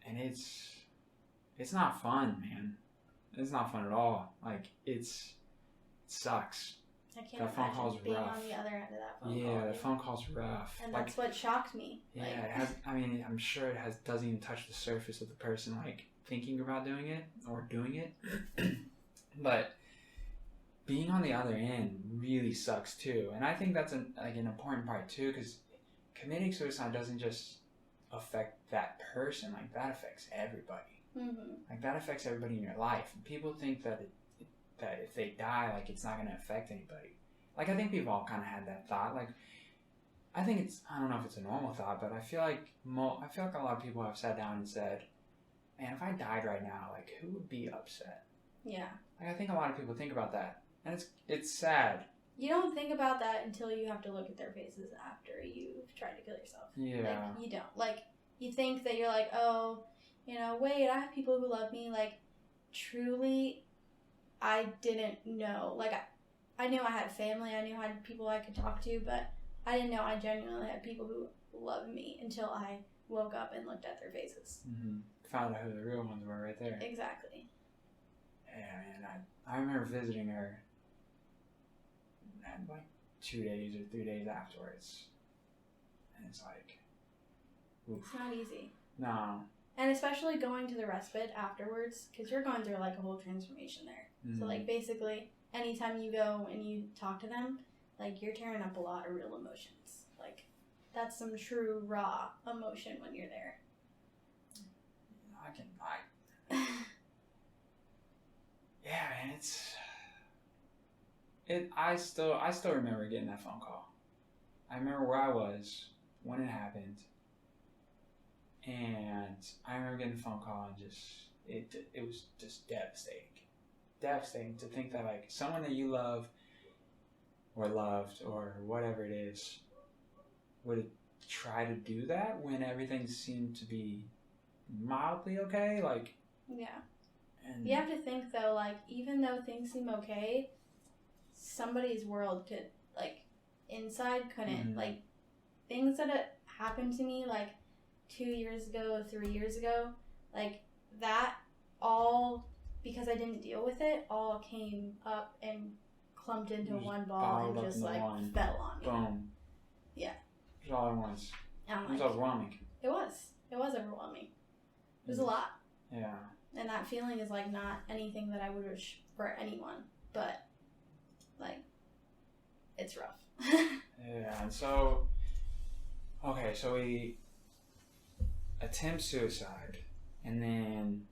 And it's not fun, man. It's not fun at all. Like, it sucks. I can't that phone call's imagine being rough. on the other end of that phone call. Yeah, the phone call's rough. And like, that's what shocked me. yeah, Like, it has. I mean, I'm sure it doesn't even touch the surface of the person like thinking about doing it or doing it. But being on the other end really sucks too, and I think that's an important part too, because committing suicide doesn't just affect that person. Like, that affects everybody. mm-hmm. Like, that affects everybody in your life. And people think that that if they die, like, it's not going to affect anybody. Like, I think we've all kind of had that thought. Like, I don't know if it's a normal thought, but I feel like a lot of people have sat down and said, man, if I died right now, like, who would be upset? Yeah. Like, I think a lot of people think about that. And it's sad. You don't think about that until you have to look at their faces after you've tried to kill yourself. Yeah. Like, you don't. Like, you think that you're like, oh, wait, I have people who love me. Like, truly, I didn't know. Like, I knew I had family. I knew I had people I could talk to, but I didn't know I genuinely had people who loved me until I woke up and looked at their faces. Mm-hmm. Found out who the real ones were right there. Exactly. Yeah, man. I remember visiting her and like 2 days or 3 days afterwards. And it's like, oof. It's not easy. No. And especially going to the respite afterwards, because you're going through like a whole transformation there. Mm-hmm. So like basically, anytime you go and you talk to them, like you're tearing up a lot of real emotions. Like that's some true raw emotion when you're there. Yeah, man, I still remember getting that phone call. I remember where I was when it happened, and I remember getting the phone call and it was just devastating to think that like someone that you love or loved or whatever it is would try to do that when everything seemed to be mildly okay. Like, yeah. and You have to think though, like even though things seem okay, somebody's world could inside couldn't. Mhm. Like things that had happened to me like 2 years ago, 3 years ago, like that all, because I didn't deal with it, all came up and clumped into Just one ball bottled and up just into like one. fell on me. Boom. Yeah. It was all at once. And It was like, overwhelming. it was overwhelming. It was a lot. Yeah. And that feeling is like not anything that I would wish for anyone, but like it's rough. Yeah, and so we attempt suicide, and then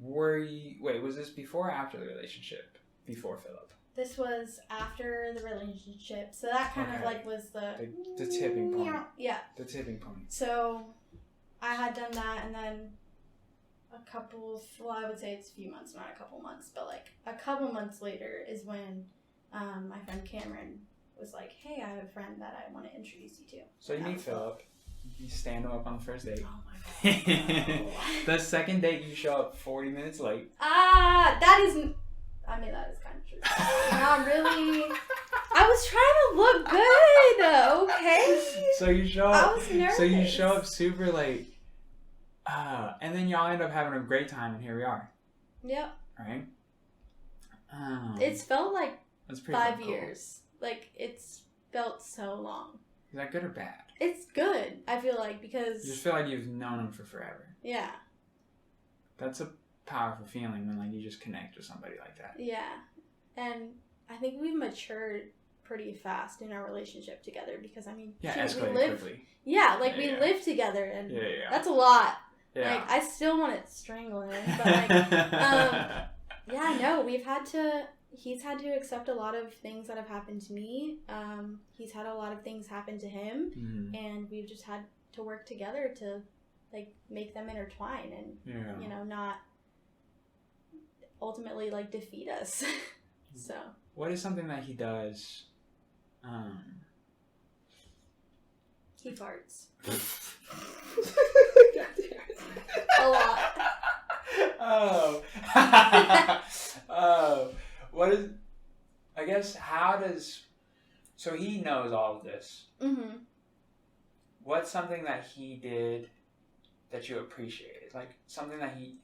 was this before or after the relationship? Before Philip. This was after the relationship, so that kind of Okay. like was the tipping point. Yeah. The tipping point. So I had done that, and then I would say it's a few months, not a couple months, but like a couple months later is when my friend Cameron was like, hey, I have a friend that I want to introduce you to. So you That meet was Philip. You stand him up on the first date. Oh my god. The second date, you show up 40 minutes late. That is kind of true. Not really. I was trying to look good, okay? So you show up. I was nervous. So you show up super late. And then y'all end up having a great time, and here we are. Yep. Right? It's felt like That's pretty 5 cool. years. Like, it's felt so long. Is that good or bad? It's good, I feel like, You because... just feel like you've known him for forever. Yeah. That's a powerful feeling when like you just connect with somebody like that. Yeah. And I think we've matured pretty fast in our relationship together because, I mean, Yeah, shit, escalated quickly. Yeah, like, Yeah, we yeah. live together, and Yeah, yeah. that's a lot. Yeah. Like, I still want to strangle him, but, like, yeah, no, he's had to accept a lot of things that have happened to me. He's had a lot of things happen to him, Mhm. and we've just had to work together to, like, make them intertwine and, Yeah. not ultimately, like, defeat us. So. What is something that he does? He farts. God damn it. A lot. Oh. Oh. What is... I guess, how does... So he knows all of this. Mm-hmm. What's something that he did that you appreciated? Like, something that he...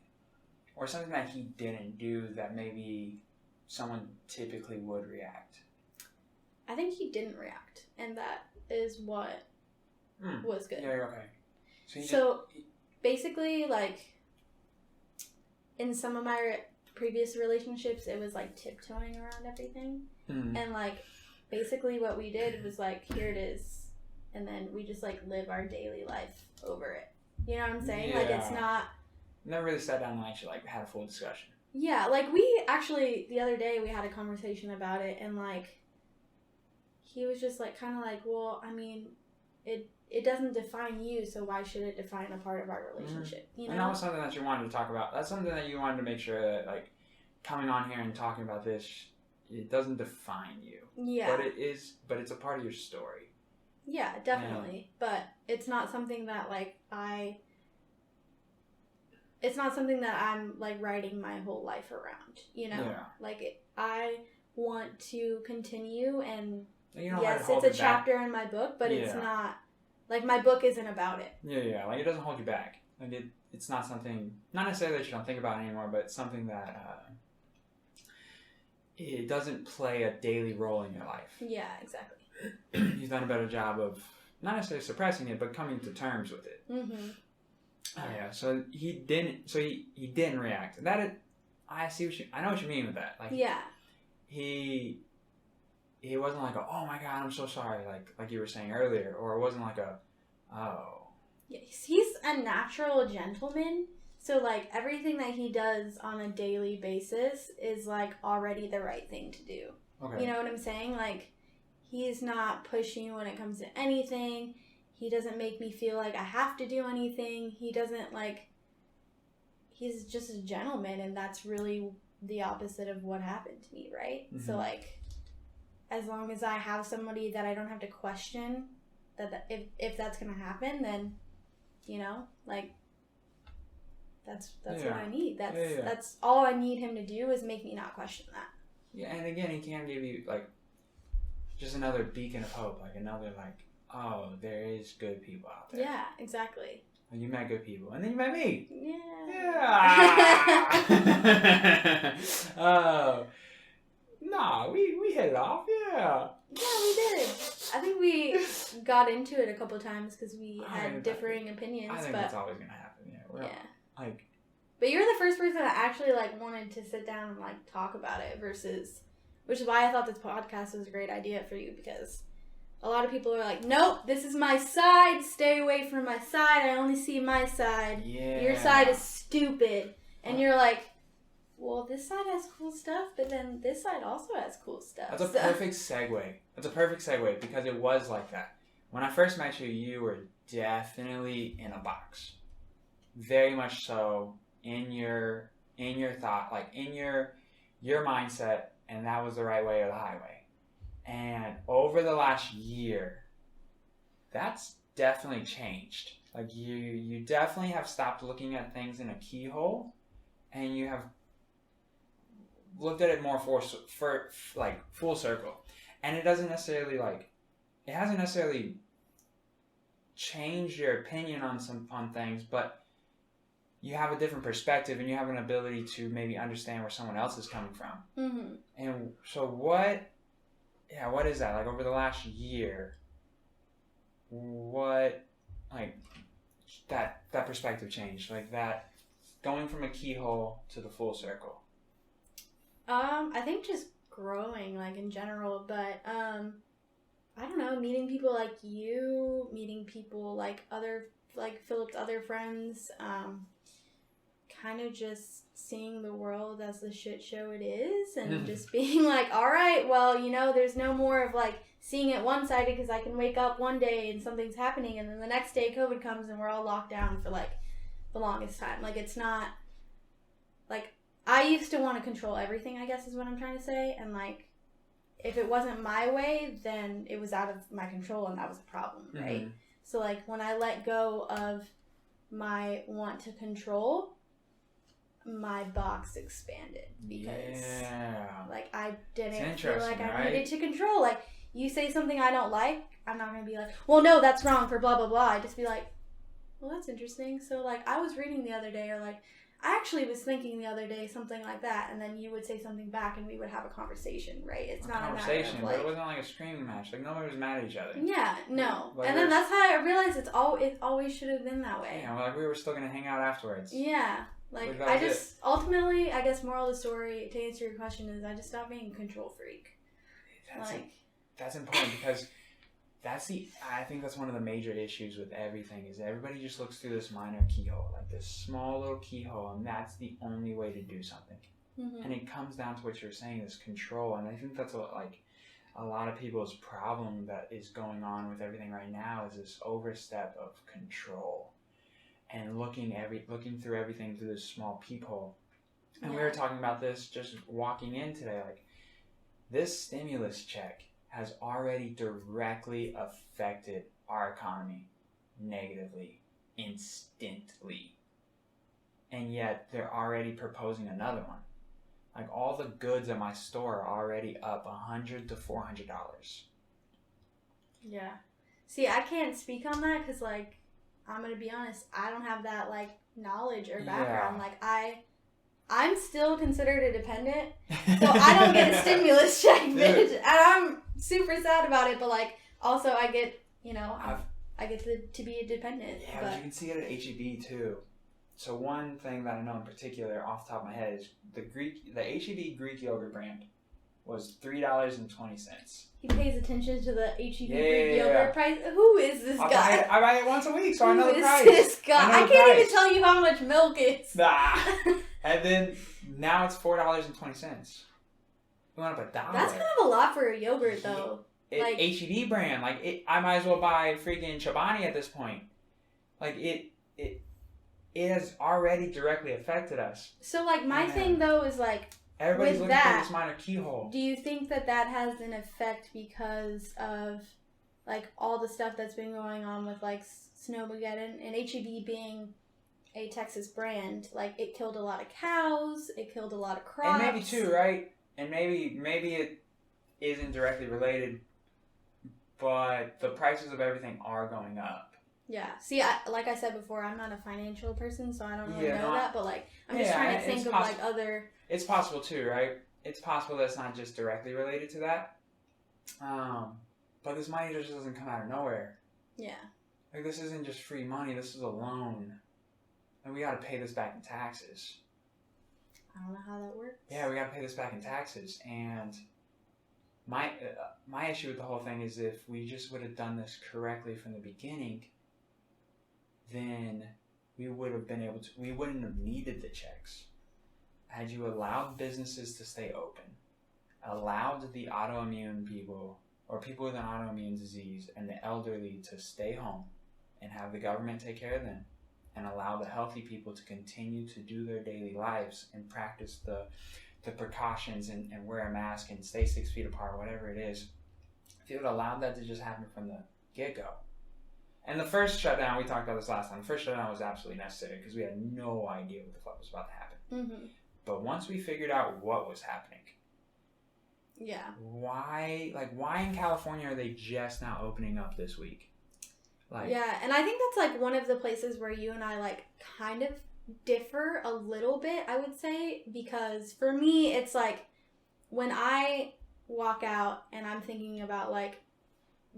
Or something that he didn't do that maybe someone typically would react? I think he didn't react, and that is what was good. Yeah, okay. So basically, like, in some of my previous relationships, it was, like, tiptoeing around everything. And, like, basically what we did was, like, here it is. And then we just, like, live our daily life over it. You know what I'm saying? Yeah. Like, it's not... Never really sat down and actually, like, had a full discussion. Yeah, like, we actually, the other day, we had a conversation about it. And, like, he was just, like, kind of like, well, I mean, it doesn't define you, so why should it define a part of our relationship? You know? And that was something that you wanted to talk about. That's something that you wanted to make sure that, like, coming on here and talking about this, it doesn't define you. Yeah. But it's a part of your story. Yeah, definitely. Yeah. But it's not something that, like, it's not something that I'm, like, writing my whole life around, you know? Yeah. Like, I want to continue, and yes, it's a chapter in my book, but it's not, like, my book isn't about it. Yeah, like, it doesn't hold you back. Like, it's not something, not necessarily that you don't think about anymore, but it's something that, it doesn't play a daily role in your life. Yeah, exactly. You've done a better job of not necessarily suppressing it, but coming to terms with it. Mm-hmm. Yeah. So he didn't react. I know what you mean with that. Like, yeah. He wasn't like oh my god, I'm so sorry, like you were saying earlier, or it wasn't like Yeah, he's a natural gentleman. So, like, everything that he does on a daily basis is, like, already the right thing to do. Okay. You know what I'm saying? Like, he's not pushing when it comes to anything. He doesn't make me feel like I have to do anything. He doesn't, like... He's just a gentleman, and that's really the opposite of what happened to me, right? Mm-hmm. So, like, as long as I have somebody that I don't have to question that if that's going to happen, then, you know, like... That's what I need. That's all I need him to do is make me not question that. Yeah, and again, he can give you, like, just another beacon of hope. Like, another, like, oh, there is good people out there. Yeah, exactly. And you met good people. And then you met me. Yeah. Oh. No, we hit it off, yeah. Yeah, we did. I think we got into it a couple times because we had differing opinions. I think that's always going to happen, yeah. Like, but you're the first person that actually, like, wanted to sit down and, like, talk about it which is why I thought this podcast was a great idea for you, because a lot of people are like, nope, this is my side, stay away from my side, I only see my side, your side is stupid, and you're like, well, this side has cool stuff, but then this side also has cool stuff. That's a perfect segue, because it was like that. When I first met you, you were definitely in a box. Very much so in your thought, like in your mindset, and that was the right way or the highway. And over the last year, that's definitely changed. Like you definitely have stopped looking at things in a keyhole, and you have looked at it more for full circle. And it hasn't necessarily changed your opinion on things, but you have a different perspective, and you have an ability to maybe understand where someone else is coming from. Mm-hmm. And so what is that? Like, over the last year, what, like, that perspective changed? Like, that, going from a keyhole to the full circle? I think just growing, like, in general, but, I don't know, meeting people like you, meeting people like Philip's other friends, kind of just seeing the world as the shit show it is, and just being like, all right, well, you know, there's no more of, like, seeing it one-sided, because I can wake up one day and something's happening, and then the next day COVID comes and we're all locked down for, like, the longest time. Like, it's not, like, I used to want to control everything, I guess is what I'm trying to say, and, like, if it wasn't my way, then it was out of my control, and that was a problem, right? Mm-hmm. So, like, when I let go of my want to control, my box expanded, because like, I didn't feel like I needed to control. Like, you say something I don't like, I'm not going to be like, well, no, that's wrong for blah, blah, blah. I'd just be like, well, that's interesting. So, like, I was reading the other day, or, like, I actually was thinking the other day something like that, and then you would say something back, and we would have a conversation, right? It's not a conversation, but it wasn't like a screaming match. Like nobody was mad at each other. Yeah, no. Like, and then that's how I realized it always should have been that way. Yeah, like we were still gonna hang out afterwards. Yeah, like I just ultimately, I guess, moral of the story to answer your question is I just stopped being a control freak. That's important because. I think that's one of the major issues with everything is everybody just looks through this minor keyhole, like this small little keyhole, and that's the only way to do something. Mm-hmm. And it comes down to what you're saying, this control, and I think that's a lot of people's problem that is going on with everything right now is this overstep of control and looking through everything through this small peephole. And we were talking about this just walking in today, like this stimulus check has already directly affected our economy negatively, instantly. And yet they're already proposing another one. Like all the goods at my store are already up $100 to $400. Yeah. See, I can't speak on that because, like, I'm going to be honest, I don't have that, like, knowledge or background. Yeah. Like, I'm still considered a dependent, so I don't get a stimulus check, bitch. And I'm super sad about it, but, like, also I get, I get to be a dependent. Yeah, but you can see it at H-E-B, too. So one thing that I know in particular, off the top of my head, is the H-E-B Greek yogurt brand was $3.20. He pays attention to the H-E-B Greek yogurt price. Who is this guy? I buy it once a week, so I know the price. Who is this guy? I can't even tell you how much milk is. Nah. And then now it's $4.20. We went up $1. That's kind of a lot for a yogurt, though. H-E-B brand, I might as well buy freaking Chobani at this point. It has already directly affected us. So, my thing, though, is, everybody's looking for this minor keyhole. Do you think that has an effect because of, all the stuff that's been going on with, Snowmageddon and H-E-B being a Texas brand? It killed a lot of cows, it killed a lot of crops. And maybe, too, right? And maybe it isn't directly related, but the prices of everything are going up. Yeah. See, like I said before, I'm not a financial person, so I don't really know that. But I'm just trying to think of other. It's possible too, right? It's possible that's not just directly related to that. But this money just doesn't come out of nowhere. Yeah. This isn't just free money. This is a loan, and we got to pay this back in taxes. I don't know how that works. Yeah, we got to pay this back in taxes, and my issue with the whole thing is if we just would have done this correctly from the beginning, then we would have been able to. We wouldn't have needed the checks. Had you allowed businesses to stay open, allowed the autoimmune people or people with an autoimmune disease and the elderly to stay home and have the government take care of them, and allow the healthy people to continue to do their daily lives and practice the precautions and wear a mask and stay 6 feet apart, whatever it is, if you would allow that to just happen from the get-go. And the first shutdown, we talked about this last time, the first shutdown was absolutely necessary because we had no idea what the fuck was about to happen. Mm-hmm. But once we figured out what was happening, yeah, why in California are they just now opening up this week? Yeah, and I think that's one of the places where you and I kind of differ a little bit, I would say, because for me it's when I walk out and I'm thinking about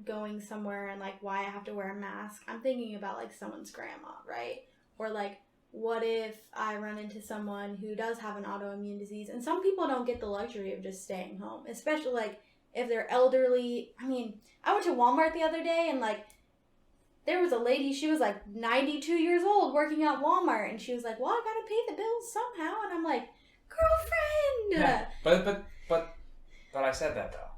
going somewhere and why I have to wear a mask, I'm thinking about someone's grandma, right? Or what if I run into someone who does have an autoimmune disease? And some people don't get the luxury of just staying home, especially if they're elderly. I mean, I went to Walmart the other day and there was a lady, she was 92 years old working at Walmart, and she was well, I gotta pay the bills somehow, and I'm girlfriend. Yeah, but I said that though.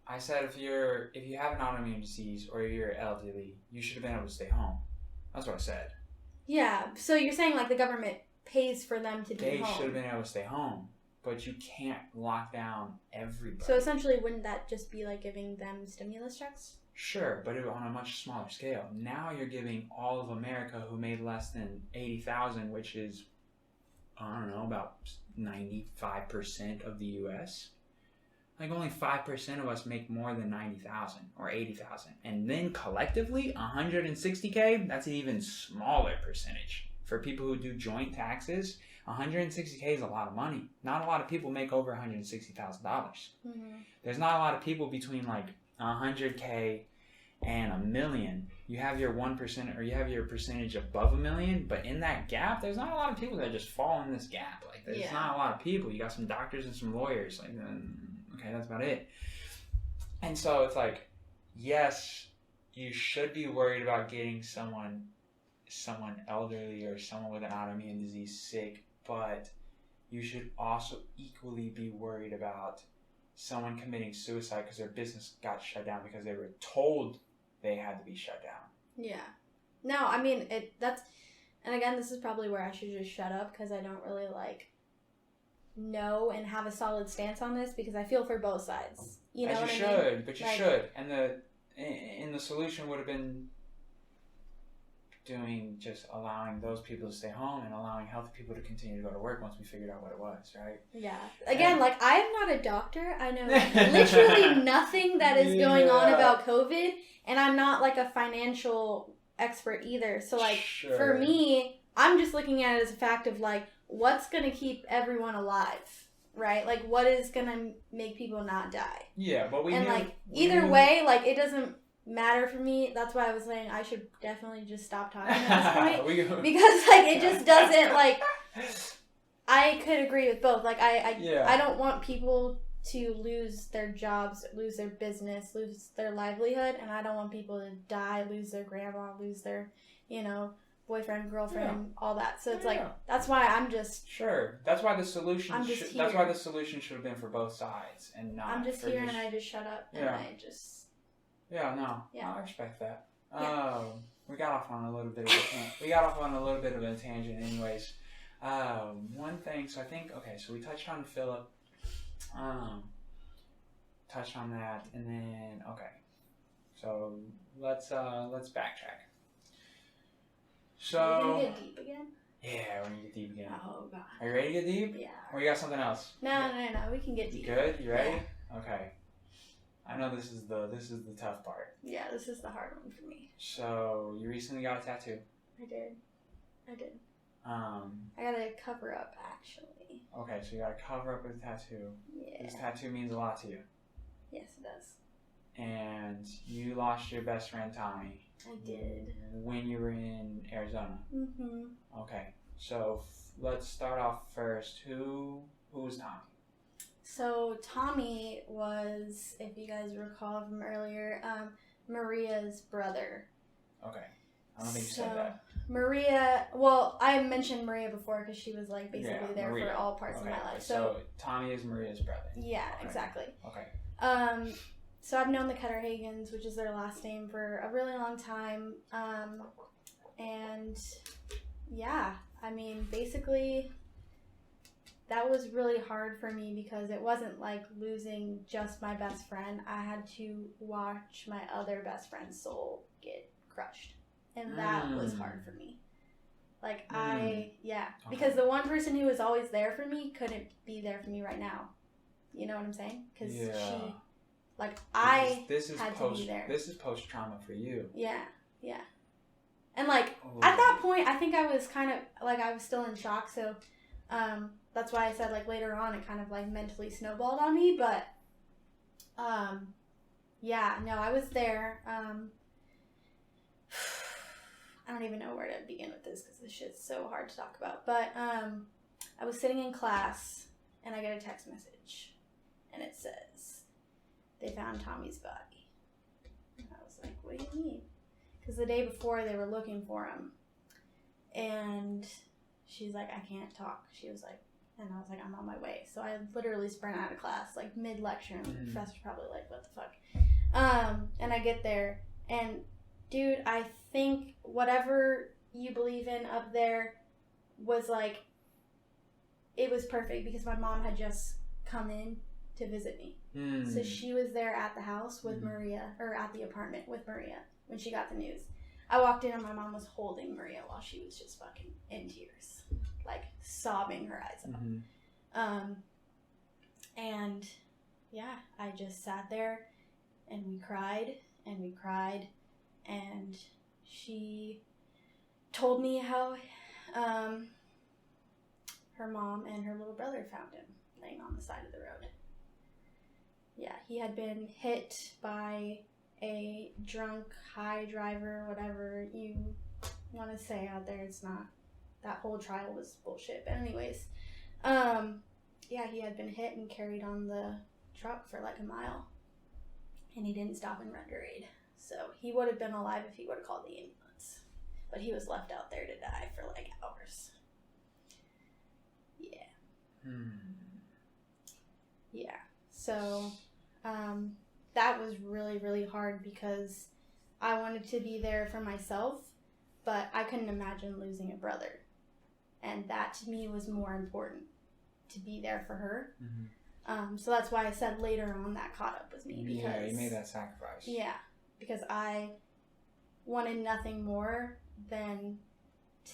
I said if you have an autoimmune disease or you're elderly, you should have been able to stay home. That's what I said. Yeah, so you're saying the government pays for them to be home. They should have been able to stay home, but you can't lock down everybody. So essentially, wouldn't that just be giving them stimulus checks? Sure, but on a much smaller scale. Now you're giving all of America who made less than $80,000, which is, I don't know, about 95% of the U.S., only 5% of us make more than 90,000 or 80,000. And then collectively, 160K, that's an even smaller percentage. for people who do joint taxes, $160K is a lot of money. Not a lot of people make over $160,000. Mm-hmm. There's not a lot of people between like $100K and $1 million. You have your 1% or you have your percentage above $1 million, but in that gap, there's not a lot of people that just fall in this gap. Like there's not a lot of people. You got some doctors and some lawyers. Like, okay, that's about it. And so it's like, yes, you should be worried about getting someone elderly or someone with an autoimmune disease sick, but you should also equally be worried about someone committing suicide because their business got shut down because they were told they had to be shut down. Yeah. No, I mean, and again, this is probably where I should just shut up because I don't really, know and have a solid stance on this because I feel for both sides. You know what I mean? But you should. And the solution would have been just allowing those people to stay home and allowing healthy people to continue to go to work once we figured out what it was, right? Yeah. Again, I am not a doctor. I know literally nothing that is going on about COVID, and I'm not a financial expert either. So for me, I'm just looking at it as a fact of what's going to keep everyone alive, right? What is going to make people not die? Yeah, but either way, it doesn't matter for me. That's why I was saying I should definitely just stop talking at this point because it just doesn't I could agree with both. I don't want people to lose their jobs, lose their business, lose their livelihood, and I don't want people to die, lose their grandma, lose their boyfriend, girlfriend, all that. So it's that's why I'm just That's why the solution that's why the solution should have been for both sides and not. I'm just here and I just shut up and I just. Yeah, no, I respect that. We got off on a little bit of a tangent, anyways. One thing, so I think so we touched on Philip, touched on that, and then so let's backtrack. So are we gonna get deep again? Yeah, we're gonna get deep again. Oh god. Are you ready to get deep? Yeah. Or you got something else? No, we can get deep. You good? You ready? Yeah. Okay. I know this is the tough part. Yeah, this is the hard one for me. So you recently got a tattoo. I did. I got a cover up actually. Okay, so you got a cover up with a tattoo. Yeah. This tattoo means a lot to you. Yes, it does. And you lost your best friend Tommy. I did. When you were in Arizona. Mhm. Okay, so let's start off first. Who was Tommy? So Tommy was, if you guys recall from earlier, Maria's brother. Okay. I don't think you said that. Maria, well, I mentioned Maria before because she was basically there Maria. For all parts of my life. So Tommy is Maria's brother. Yeah, exactly. Okay. So I've known the Ketterhagens, which is their last name, for a really long time. And yeah, I mean, basically that was really hard for me because it wasn't losing just my best friend. I had to watch my other best friend's soul get crushed. And that was hard for me. Because the one person who was always there for me couldn't be there for me right now. You know what I'm saying? Because she, this is had to be there. This is post-trauma for you. Yeah. And at that point, I think I was kind of, I was still in shock, so that's why I said later on it kind of mentally snowballed on me, but I was there. I don't even know where to begin with this because this shit's so hard to talk about, but I was sitting in class and I get a text message and it says they found Tommy's body, and I was like, what do you mean? Because the day before they were looking for him, and she's like, I can't talk. She was like, and I was like, I'm on my way. So I literally sprint out of class, mid-lecture, and the professor's probably like, what the fuck? And I get there, and dude, I think whatever you believe in up there was it was perfect because my mom had just come in to visit me. So she was there at the house with Maria, or at the apartment with Maria when she got the news. I walked in and my mom was holding Maria while she was just fucking in tears, sobbing her eyes out. And yeah, I just sat there and we cried and we cried, and she told me how her mom and her little brother found him laying on the side of the road. Yeah, he had been hit by a drunk, high driver, whatever you want to say out there. It's not. That whole trial was bullshit. But anyways, yeah, he had been hit and carried on the truck for like a mile. And he didn't stop and render aid. So he would have been alive if he would have called the ambulance. But he was left out there to die for like hours. Yeah. Yeah. So that was really, really hard because I wanted to be there for myself, but I couldn't imagine losing a brother. And that to me was more important, to be there for her. So that's why I said later on that caught up with me. Because, yeah, you made that sacrifice. Yeah, because I wanted nothing more than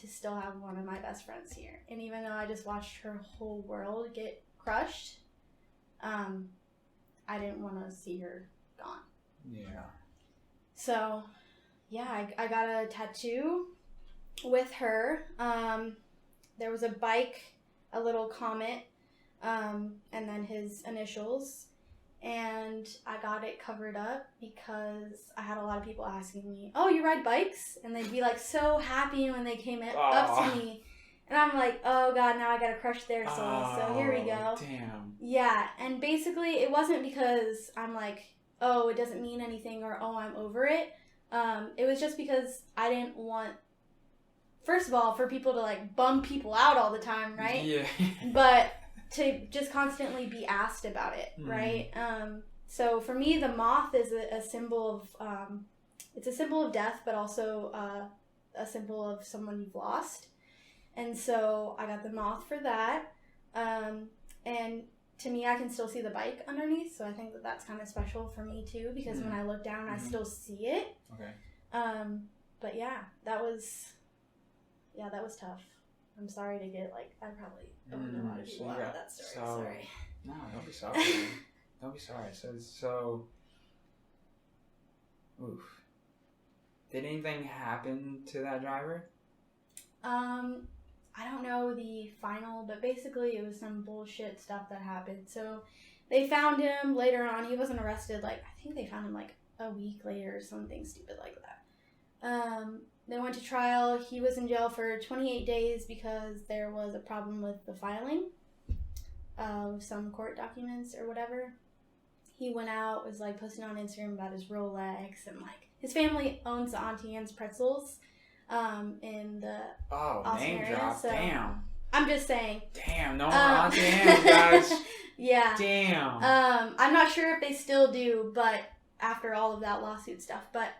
to still have one of my best friends here. And even though I just watched her whole world get crushed, I didn't want to see her gone. Yeah. So, yeah, I got a tattoo with her. There was a bike, a little comet, and then his initials. And I got it covered up because I had a lot of people asking me, "Oh, you ride bikes?" And they'd be like so happy when they came up to me. And I'm like, oh God, now I gotta crush their soul. So here we go. Damn. Yeah, and basically it wasn't because I'm like, oh, it doesn't mean anything or oh, I'm over it. It was just because I didn't want, first of all, for people to like bum people out all the time, right? Yeah. But to just constantly be asked about it, right? So for me, the moth is a symbol of, it's a symbol of death, but also a symbol of someone you've lost. And so I got the moth for that. And to me, I can still see the bike underneath. So I think that that's kind of special for me too, because when I look down, I still see it. Okay. But yeah, that was tough. I'm sorry to get like, I probably opened a lot of people out of that story. Sorry. No, don't be sorry. Don't be sorry. So, oof. Did anything happen to that driver? I don't know the final, but basically it was some bullshit stuff that happened. So they found him later on. He wasn't arrested. Like, I think they found him like a week later or something stupid like that. They went to trial. He was in jail for 28 days because there was a problem with the filing of some court documents or whatever. He went out, was like posting on Instagram about his Rolex, and like his family owns the Auntie Anne's pretzels in the Austin name area. drop. So Damn. I'm just saying. Damn, no more Auntie Anne's, guys. Yeah. Damn. I'm not sure if they still do, but after all of that lawsuit stuff. But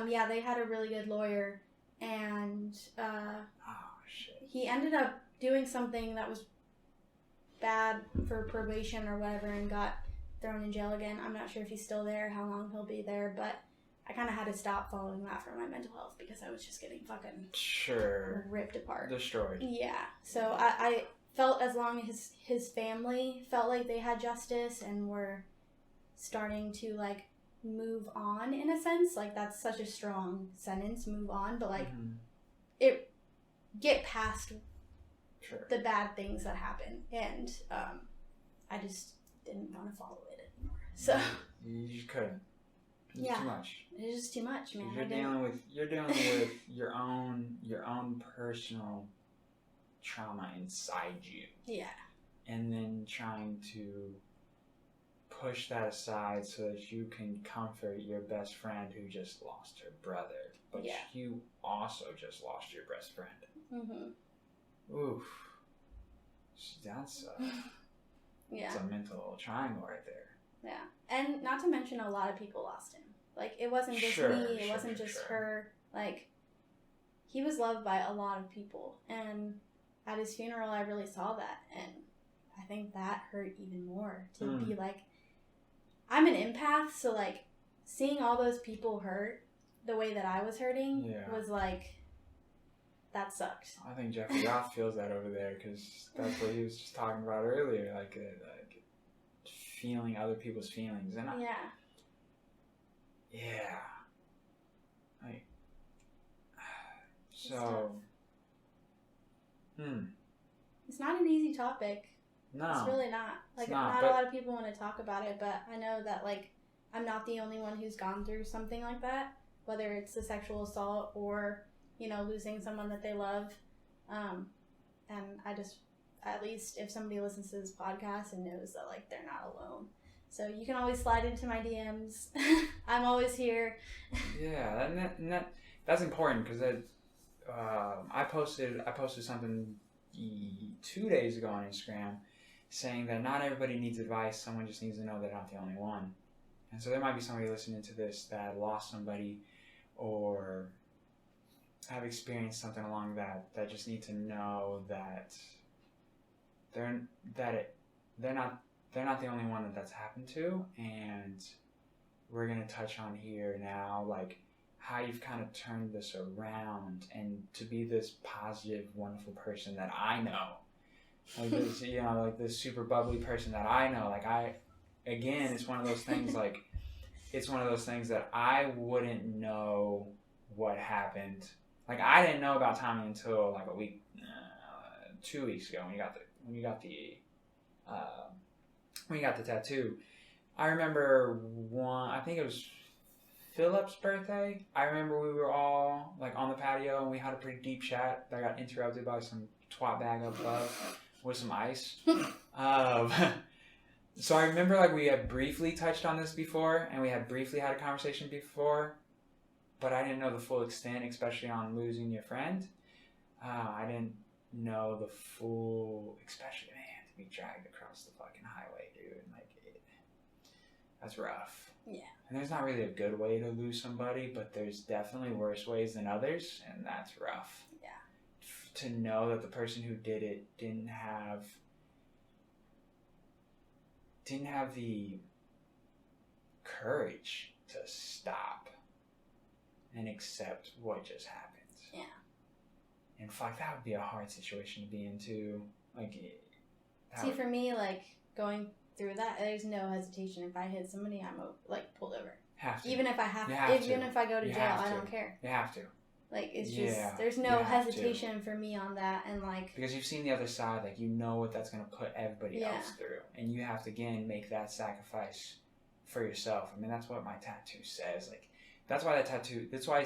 yeah, they had a really good lawyer, and shit. he ended up doing something that was bad for probation or whatever and got thrown in jail again. I'm not sure if he's still there, how long he'll be there, but I kind of had to stop following that for my mental health because I was just getting fucking ripped apart. Destroyed. Yeah. So I felt as long as his family felt like they had justice and were starting to like move on in a sense, like that's such a strong sentence, move on, but like it get past the bad things that happen, and I just didn't want to follow it anymore. So you just couldn't. It's too much. It's just too much, man. You're dealing with your own personal trauma inside you. Yeah. And then trying to push that aside so that you can comfort your best friend who just lost her brother. But you also just lost your best friend. Oof. That's it's a mental triangle right there. Yeah. And not to mention a lot of people lost him. Like, it wasn't just me, it wasn't just her. Like, he was loved by a lot of people. And at his funeral, I really saw that. And I think that hurt even more. To be like, I'm an empath, so, like, seeing all those people hurt the way that I was hurting was, like, that sucked. I think Jeffrey Roth feels that over there, because that's what he was just talking about earlier. Like feeling other people's feelings. And so it's not an easy topic. No. It's really not. Like, not a lot of people want to talk about it, but I know that, like, I'm not the only one who's gone through something like that, whether it's a sexual assault or, you know, losing someone that they love. And I just, at least if somebody listens to this podcast and knows that, like, they're not alone. So you can always slide into my DMs. I'm always here. Yeah, that's important because I posted something 2 days ago on Instagram saying that not everybody needs advice. Someone just needs to know they're not the only one. And so there might be somebody listening to this that lost somebody or have experienced something along that just need to know that they're not the only one that's happened to. And we're going to touch on here now, like, how you've kind of turned this around and to be this positive, wonderful person that I know. Like this, you know, like this super bubbly person that I know. Like, again, it's one of those things, like, it's one of those things that I wouldn't know what happened. Like, I didn't know about Tommy until, like, 2 weeks ago when you got the tattoo. I remember I think it was Philip's birthday. I remember we were all, like, on the patio and we had a pretty deep chat that got interrupted by some twat bag up above with some ice. So I remember, like, we had briefly touched on this before and we had briefly had a conversation before, but I didn't know the full extent, especially on losing your friend. I didn't know the full, especially, man, to be dragged across the fucking highway, dude. Like, that's rough. Yeah. And there's not really a good way to lose somebody, but there's definitely worse ways than others, and that's rough. Yeah. To know that the person who did it didn't have the courage to stop and accept what just happened. Yeah. And fuck, that would be a hard situation to be in too. Like, see, for me, like, going through that, there's no hesitation. If I hit somebody, I'm like pulled over. Have to. Even if I have, even if I go to jail, I don't care. You have to. Like, it's just there's no hesitation for me on that, and like, because you've seen the other side, like, you know what that's gonna put everybody else through, and you have to again make that sacrifice for yourself. I mean, that's what my tattoo says. Like, that's why it's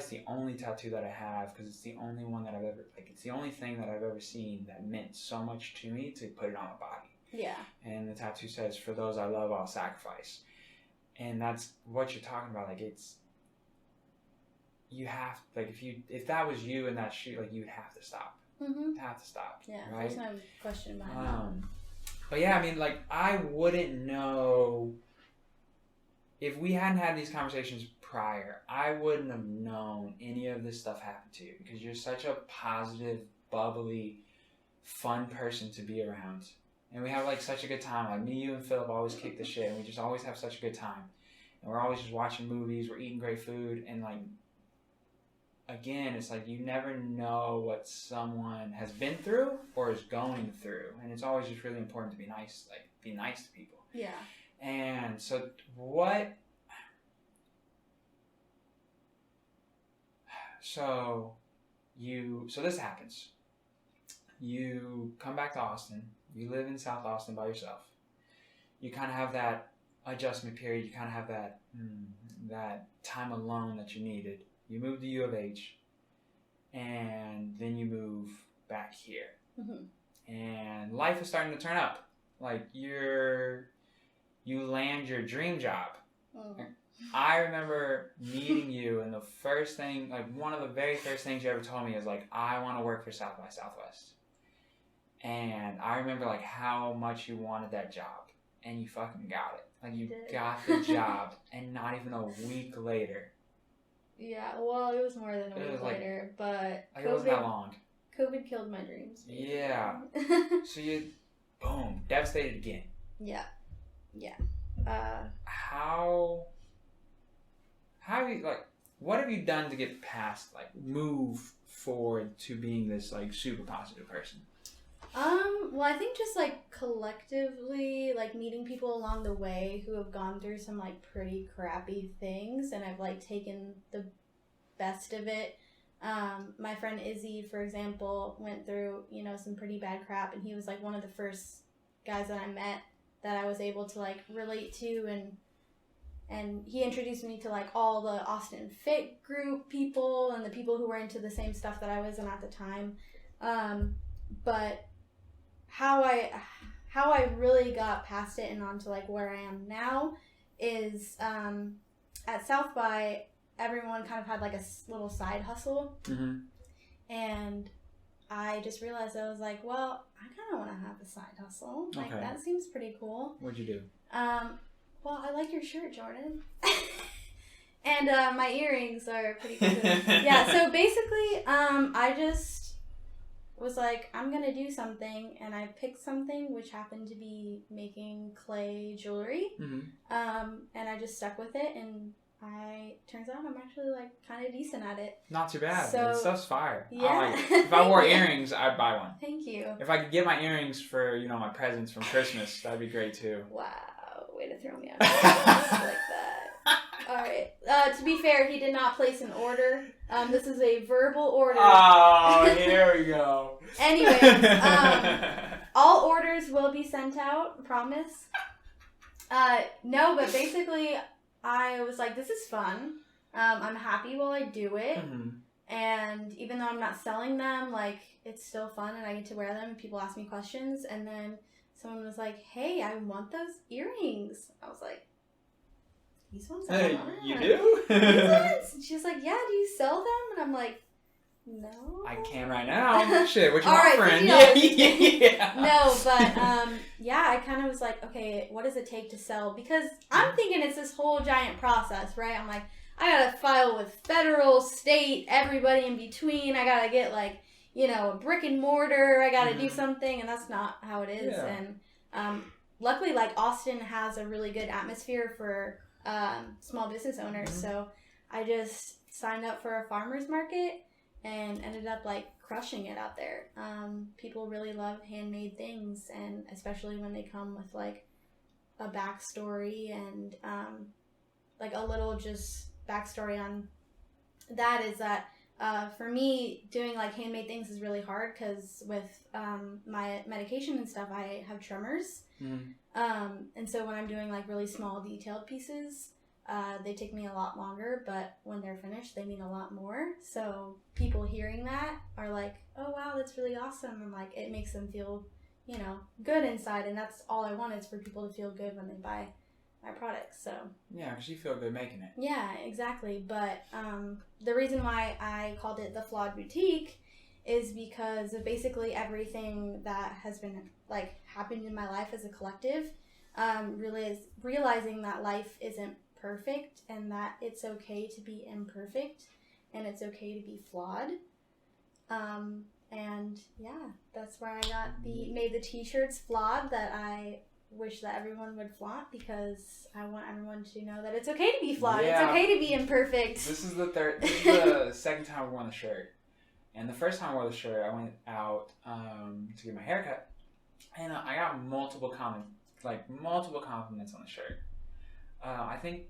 the only tattoo that I have, because it's the only one that I've ever, like, it's the only thing that I've ever seen that meant so much to me to put it on my body. Yeah. And the tattoo says, "For those I love, I'll sacrifice." And that's what you're talking about. Like, it's, you have, like, if that was you in that shoe, like, you'd have to stop. Mm-hmm. Have to stop. Yeah. Right? There's no question behind that. But yeah, I mean, like, I wouldn't know if we hadn't had these conversations prior. I wouldn't have known any of this stuff happened to you, because you're such a positive, bubbly, fun person to be around. And we have, like, such a good time. Like, me, you, and Philip always kick the shit, and we just always have such a good time. And we're always just watching movies, we're eating great food, and, like, again, it's like you never know what someone has been through or is going through. And it's always just really important to be nice, like, be nice to people. Yeah. And so so this happens. You come back to Austin. You live in South Austin by yourself. You kind of have that adjustment period. You kind of have that time alone that you needed. You move to U of H, and then you move back here. Mm-hmm. And life is starting to turn up. Like, you land your dream job. Mm-hmm. I remember meeting you, and the first thing, like, one of the very first things you ever told me is, like, I want to work for South by Southwest. And I remember, like, how much you wanted that job, and you fucking got it. Like, you got the job, and not even a week later. Yeah, well, it was more than a week later, but like, it wasn't that long. COVID killed my dreams. Yeah. So you, boom, devastated again. Yeah. Yeah. How have you, like, what have you done to get past, like, move forward to being this, like, super positive person? Well, I think just, like, collectively, like, meeting people along the way who have gone through some, like, pretty crappy things, and I've, like, taken the best of it, My friend Izzy, for example, went through, some pretty bad crap, and he was like one of the first guys that I met that I was able to like relate to, and he introduced me to like all the Austin Fit group people and the people who were into the same stuff that I was in at the time. But how I really got past it and onto like where I am now is at South by, everyone kind of had like a little side hustle. Mm-hmm. And I just realized, I was like, well, I kind of want to have a side hustle. Like, Okay. that seems pretty cool. What'd you do? Well, I like your shirt, Jordan. And my earrings are pretty cool. Yeah, so basically, I just was like, I'm going to do something. And I picked something, which happened to be making clay jewelry. Mm-hmm. And I just stuck with it. And turns out I'm actually like kind of decent at it. Not too bad. So, That stuff's fire. Yeah. If I wore earrings, I'd buy one. Thank you. If I could get my earrings for, my presents from Christmas, that'd be great too. Wow, way to throw me out like that. Alright. To be fair, he did not place an order. This is a verbal order. Oh, here we go. Anyways, all orders will be sent out, promise. No, but basically, I was like, this is fun. I'm happy while I do it. Mm-hmm. And even though I'm not selling them, like, it's still fun and I get to wear them and people ask me questions. And then someone was like, hey, I want those earrings. I was like, these ones I Hey, want. you do? These ones? And she was like, yeah, do you sell them? And I'm like, no. I can right now. Shit, what you All want, right, friend? $50. Yeah. No, but yeah, I kind of was like, okay, what does it take to sell? Because I'm thinking it's this whole giant process, right? I'm like, I gotta file with federal, state, everybody in between. I gotta get like, a brick and mortar. I gotta do something, and that's not how it is. Yeah. And luckily, like, Austin has a really good atmosphere for small business owners. So I just signed up for a farmer's market and ended up like crushing it out there. People really love handmade things, and especially when they come with like a backstory and like a little just backstory on that is that for me, doing like handmade things is really hard because with my medication and stuff, I have tremors. And so when I'm doing like really small detailed pieces, they take me a lot longer, but when they're finished, they mean a lot more. So people hearing that are like, oh wow, that's really awesome. And like, it makes them feel, good inside. And that's all I want, is for people to feel good when they buy my products. So Yeah, because you feel good making it. yeah, exactly. But the reason why I called it the Flawed Boutique is because of basically everything that has been like happened in my life as a collective. Really is realizing that life isn't perfect and that it's okay to be imperfect and it's okay to be flawed. And yeah, that's where I made the t-shirts Flawed, that I wish that everyone would flaunt, because I want everyone to know that it's okay to be flawed. Yeah. It's okay to be imperfect. This is the second time I wore the shirt. And the first time I wore the shirt, I went out to get my haircut, and I got multiple compliments on the shirt. I think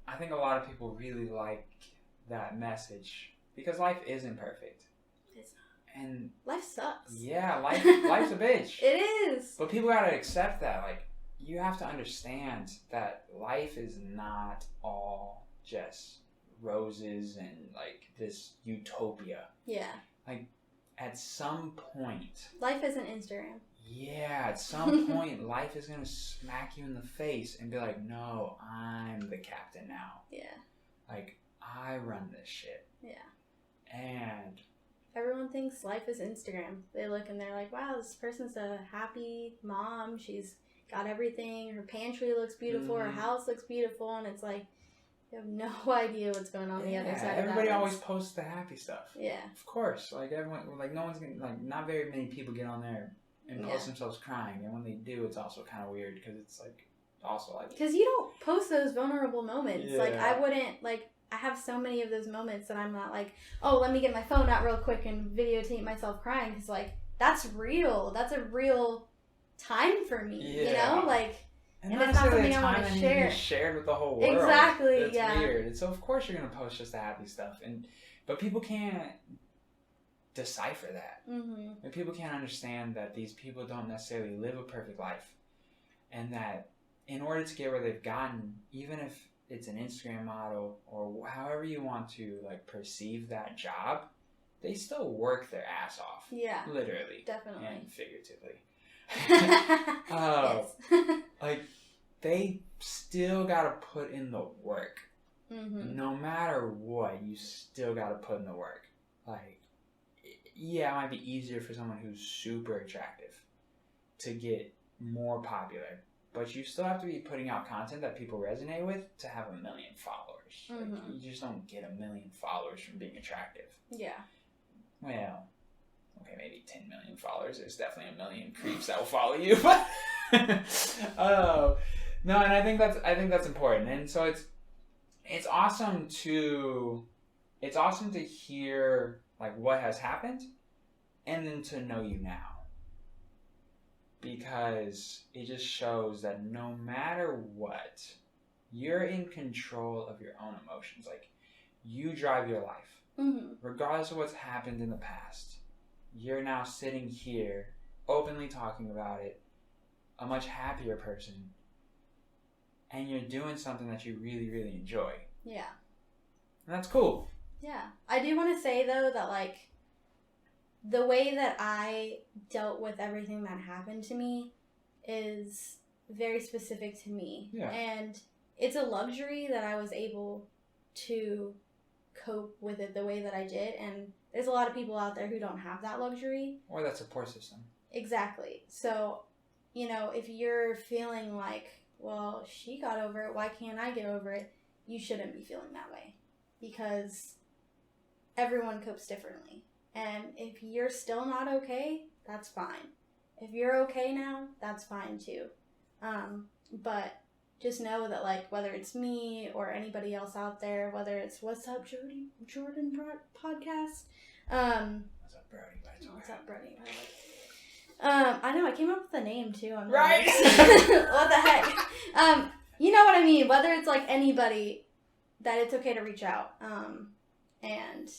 a lot of people really like that message, because life isn't perfect. It's not. And Life sucks. yeah, life's a bitch. It is. But people gotta accept that. Like, you have to understand that life is not all just roses and like this utopia. Yeah. Like, at some point, Life isn't Instagram. yeah, at some point, life is gonna smack you in the face and be like, no, I'm the captain now. Yeah. Like, I run this shit. Yeah. And Everyone thinks life is Instagram. They look and they're like, wow, this person's a happy mom. She's got everything. Her pantry looks beautiful. Her house looks beautiful. And it's like, you have no idea what's going on the other side of that. Everybody always posts the happy stuff. Yeah. Of course. Like, everyone, like, no one's gonna, like, not very many people get on there and post themselves crying. And when they do, it's also kind of weird, because it's like, also like, because you don't post those vulnerable moments. Yeah. Like, I wouldn't, like, I have so many of those moments that I'm not like, oh, let me get my phone out real quick and videotape myself crying, because like, that's real. That's a real time for me. You know, like, and it's not something I want to share. Shared with the whole world. Exactly. It's yeah. weird. And so of course you're gonna post just the happy stuff, and But people can't decipher that. Mm-hmm. And people can't understand that these people don't necessarily live a perfect life. And that in order to get where they've gotten, even if it's an Instagram model or however you want to like perceive that job, they still work their ass off. Yeah. Literally. Definitely. And figuratively. Yes. Like, they still gotta put in the work. Mm-hmm. No matter what, you still gotta put in the work. Like, yeah, it might be easier for someone who's super attractive to get more popular, but you still have to be putting out content that people resonate with to have 1 million followers. Mm-hmm. Like, you just don't get 1 million followers from being attractive. Yeah. Well, okay, maybe 10 million followers. There's definitely 1 million creeps that will follow you. No, and I think that's important. And so it's awesome to hear like what has happened, and then to know you now. Because it just shows that no matter what, you're in control of your own emotions. Like, you drive your life. Mm-hmm. Regardless of what's happened in the past, you're now sitting here openly talking about it, a much happier person, and you're doing something that you really, really enjoy. Yeah. And that's cool. Yeah. I do want to say, though, that, like, the way that I dealt with everything that happened to me is very specific to me. Yeah. And it's a luxury that I was able to cope with it the way that I did. And there's a lot of people out there who don't have that luxury. Or that support system. Exactly. So, you know, if you're feeling like, well, she got over it, why can't I get over it? You shouldn't be feeling that way. Because everyone copes differently. And if you're still not okay, that's fine. If you're okay now, that's fine too. But just know that, like, whether it's me or anybody else out there, whether it's What's Up Jordan podcast. What's up, Brodey? What's up, Brodey? I know, I came up with the name too. I'm Right? What the heck? You know what I mean? Whether it's like anybody, that it's okay to reach out and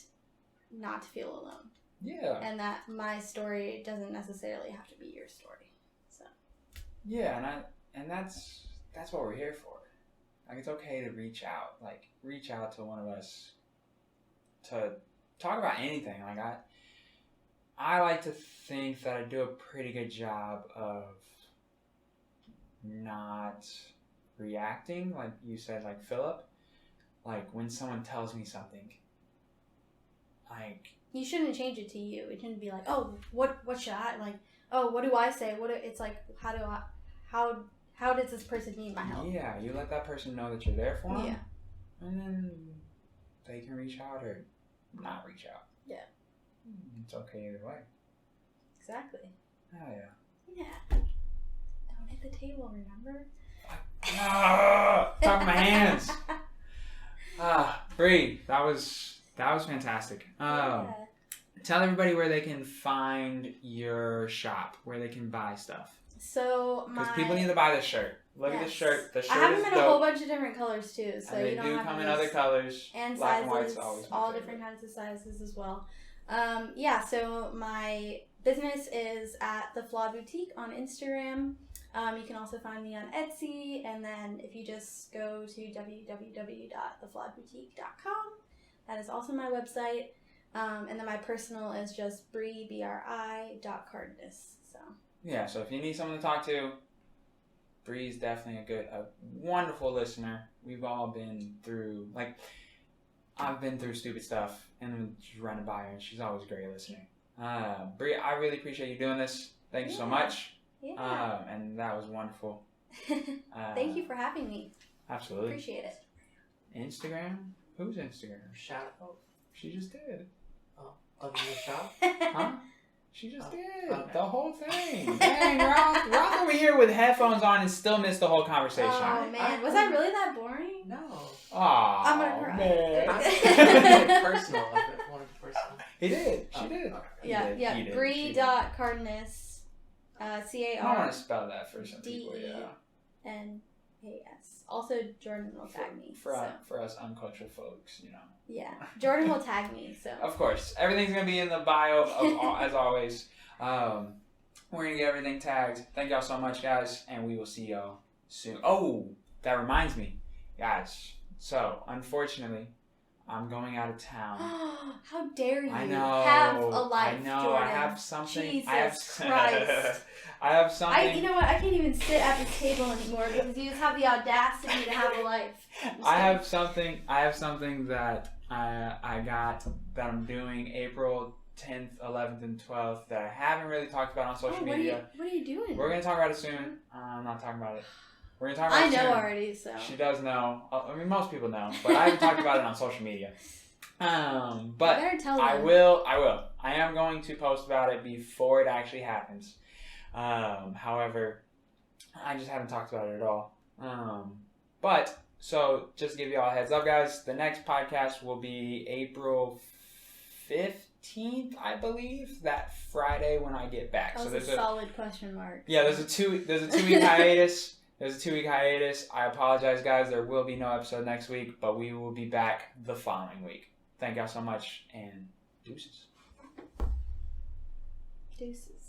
not to feel alone. Yeah. And that my story doesn't necessarily have to be your story. So. Yeah, and that's what we're here for. Like, it's okay to reach out. Like, reach out to one of us to talk about anything. Like, I like to think that I do a pretty good job of not reacting, like you said, like Philip. Like, when someone tells me something, like, you shouldn't change it to you. It shouldn't be like, oh, what should I, like, oh, what do I say? It's like, how does this person need my help? Yeah, you let that person know that you're there for them. Yeah. And then they can reach out or not reach out. Yeah. It's okay either way. Exactly. Oh, yeah. Yeah. Don't hit the table, remember? Top of my hands. Bri, that was fantastic. Yeah. Tell everybody where they can find your shop, where they can buy stuff. So because people need to buy this shirt. Look at this shirt. The shirt I have them is in dope. a whole bunch of different colors too. So and they you don't do have come to in use other colors. and Black sizes, and white's always my all favorite. different kinds of sizes as well. Yeah. So my business is at The Flawed Boutique on Instagram. You can also find me on Etsy, and then if you just go to www.theflawedboutique.com, that is also my website. And then my personal is just Bri, Bri.Cardenas. So. Yeah, so if you need someone to talk to, Bri's definitely a wonderful listener. We've all been through, like, I've been through stupid stuff, and just running by her, and she's always a great listener. Bri, I really appreciate you doing this. Thank you so much. Yeah. And that was wonderful. Thank you for having me. Absolutely. Appreciate it. Instagram? Who's Instagram? Shout out. She just did. Oh, you shop? Huh? She just did. Okay. The whole thing. Dang, we're all over here with headphones on and still missed the whole conversation. Oh, man. Was I really that boring? No. Aw, I'm gonna cry. man. Personal. I wanted personal. He did. She Oh, did. okay. Yeah, He yeah. did. She did. Bri.Cardenas. I want CARDENAS. to spell that for some people, yeah. Also, Jordan will tag me. For us uncultured folks, you know. Yeah. Jordan will tag me, so. Of course. Everything's going to be in the bio, as always. We're going to get everything tagged. Thank y'all so much, guys, and we will see y'all soon. Oh, that reminds me, guys. So, unfortunately, I'm going out of town. How dare you I know. have a life, I know. Jordan. I have something. Jesus I have, Christ. I have something. You know what? I can't even sit at this table anymore because you just have the audacity to have a life. I have something that I got that I'm doing April 10th, 11th, and 12th that I haven't really talked about on social media. What are you doing? We're going to talk about it soon. I'm not talking about it. We're going to talk about it soon. I know already, so. She does know. I mean, most people know, but I haven't talked about it on social media. But you better tell them. I will. I am going to post about it before it actually happens. However, I just haven't talked about it at all. But, so, just to give you all a heads up, guys, the next podcast will be April 15th, I believe, that Friday when I get back. That was so there's a solid question mark. Yeah, there's a 2-week hiatus. There's a 2-week hiatus. I apologize, guys. There will be no episode next week, but we will be back the following week. Thank y'all so much, and deuces. Deuces.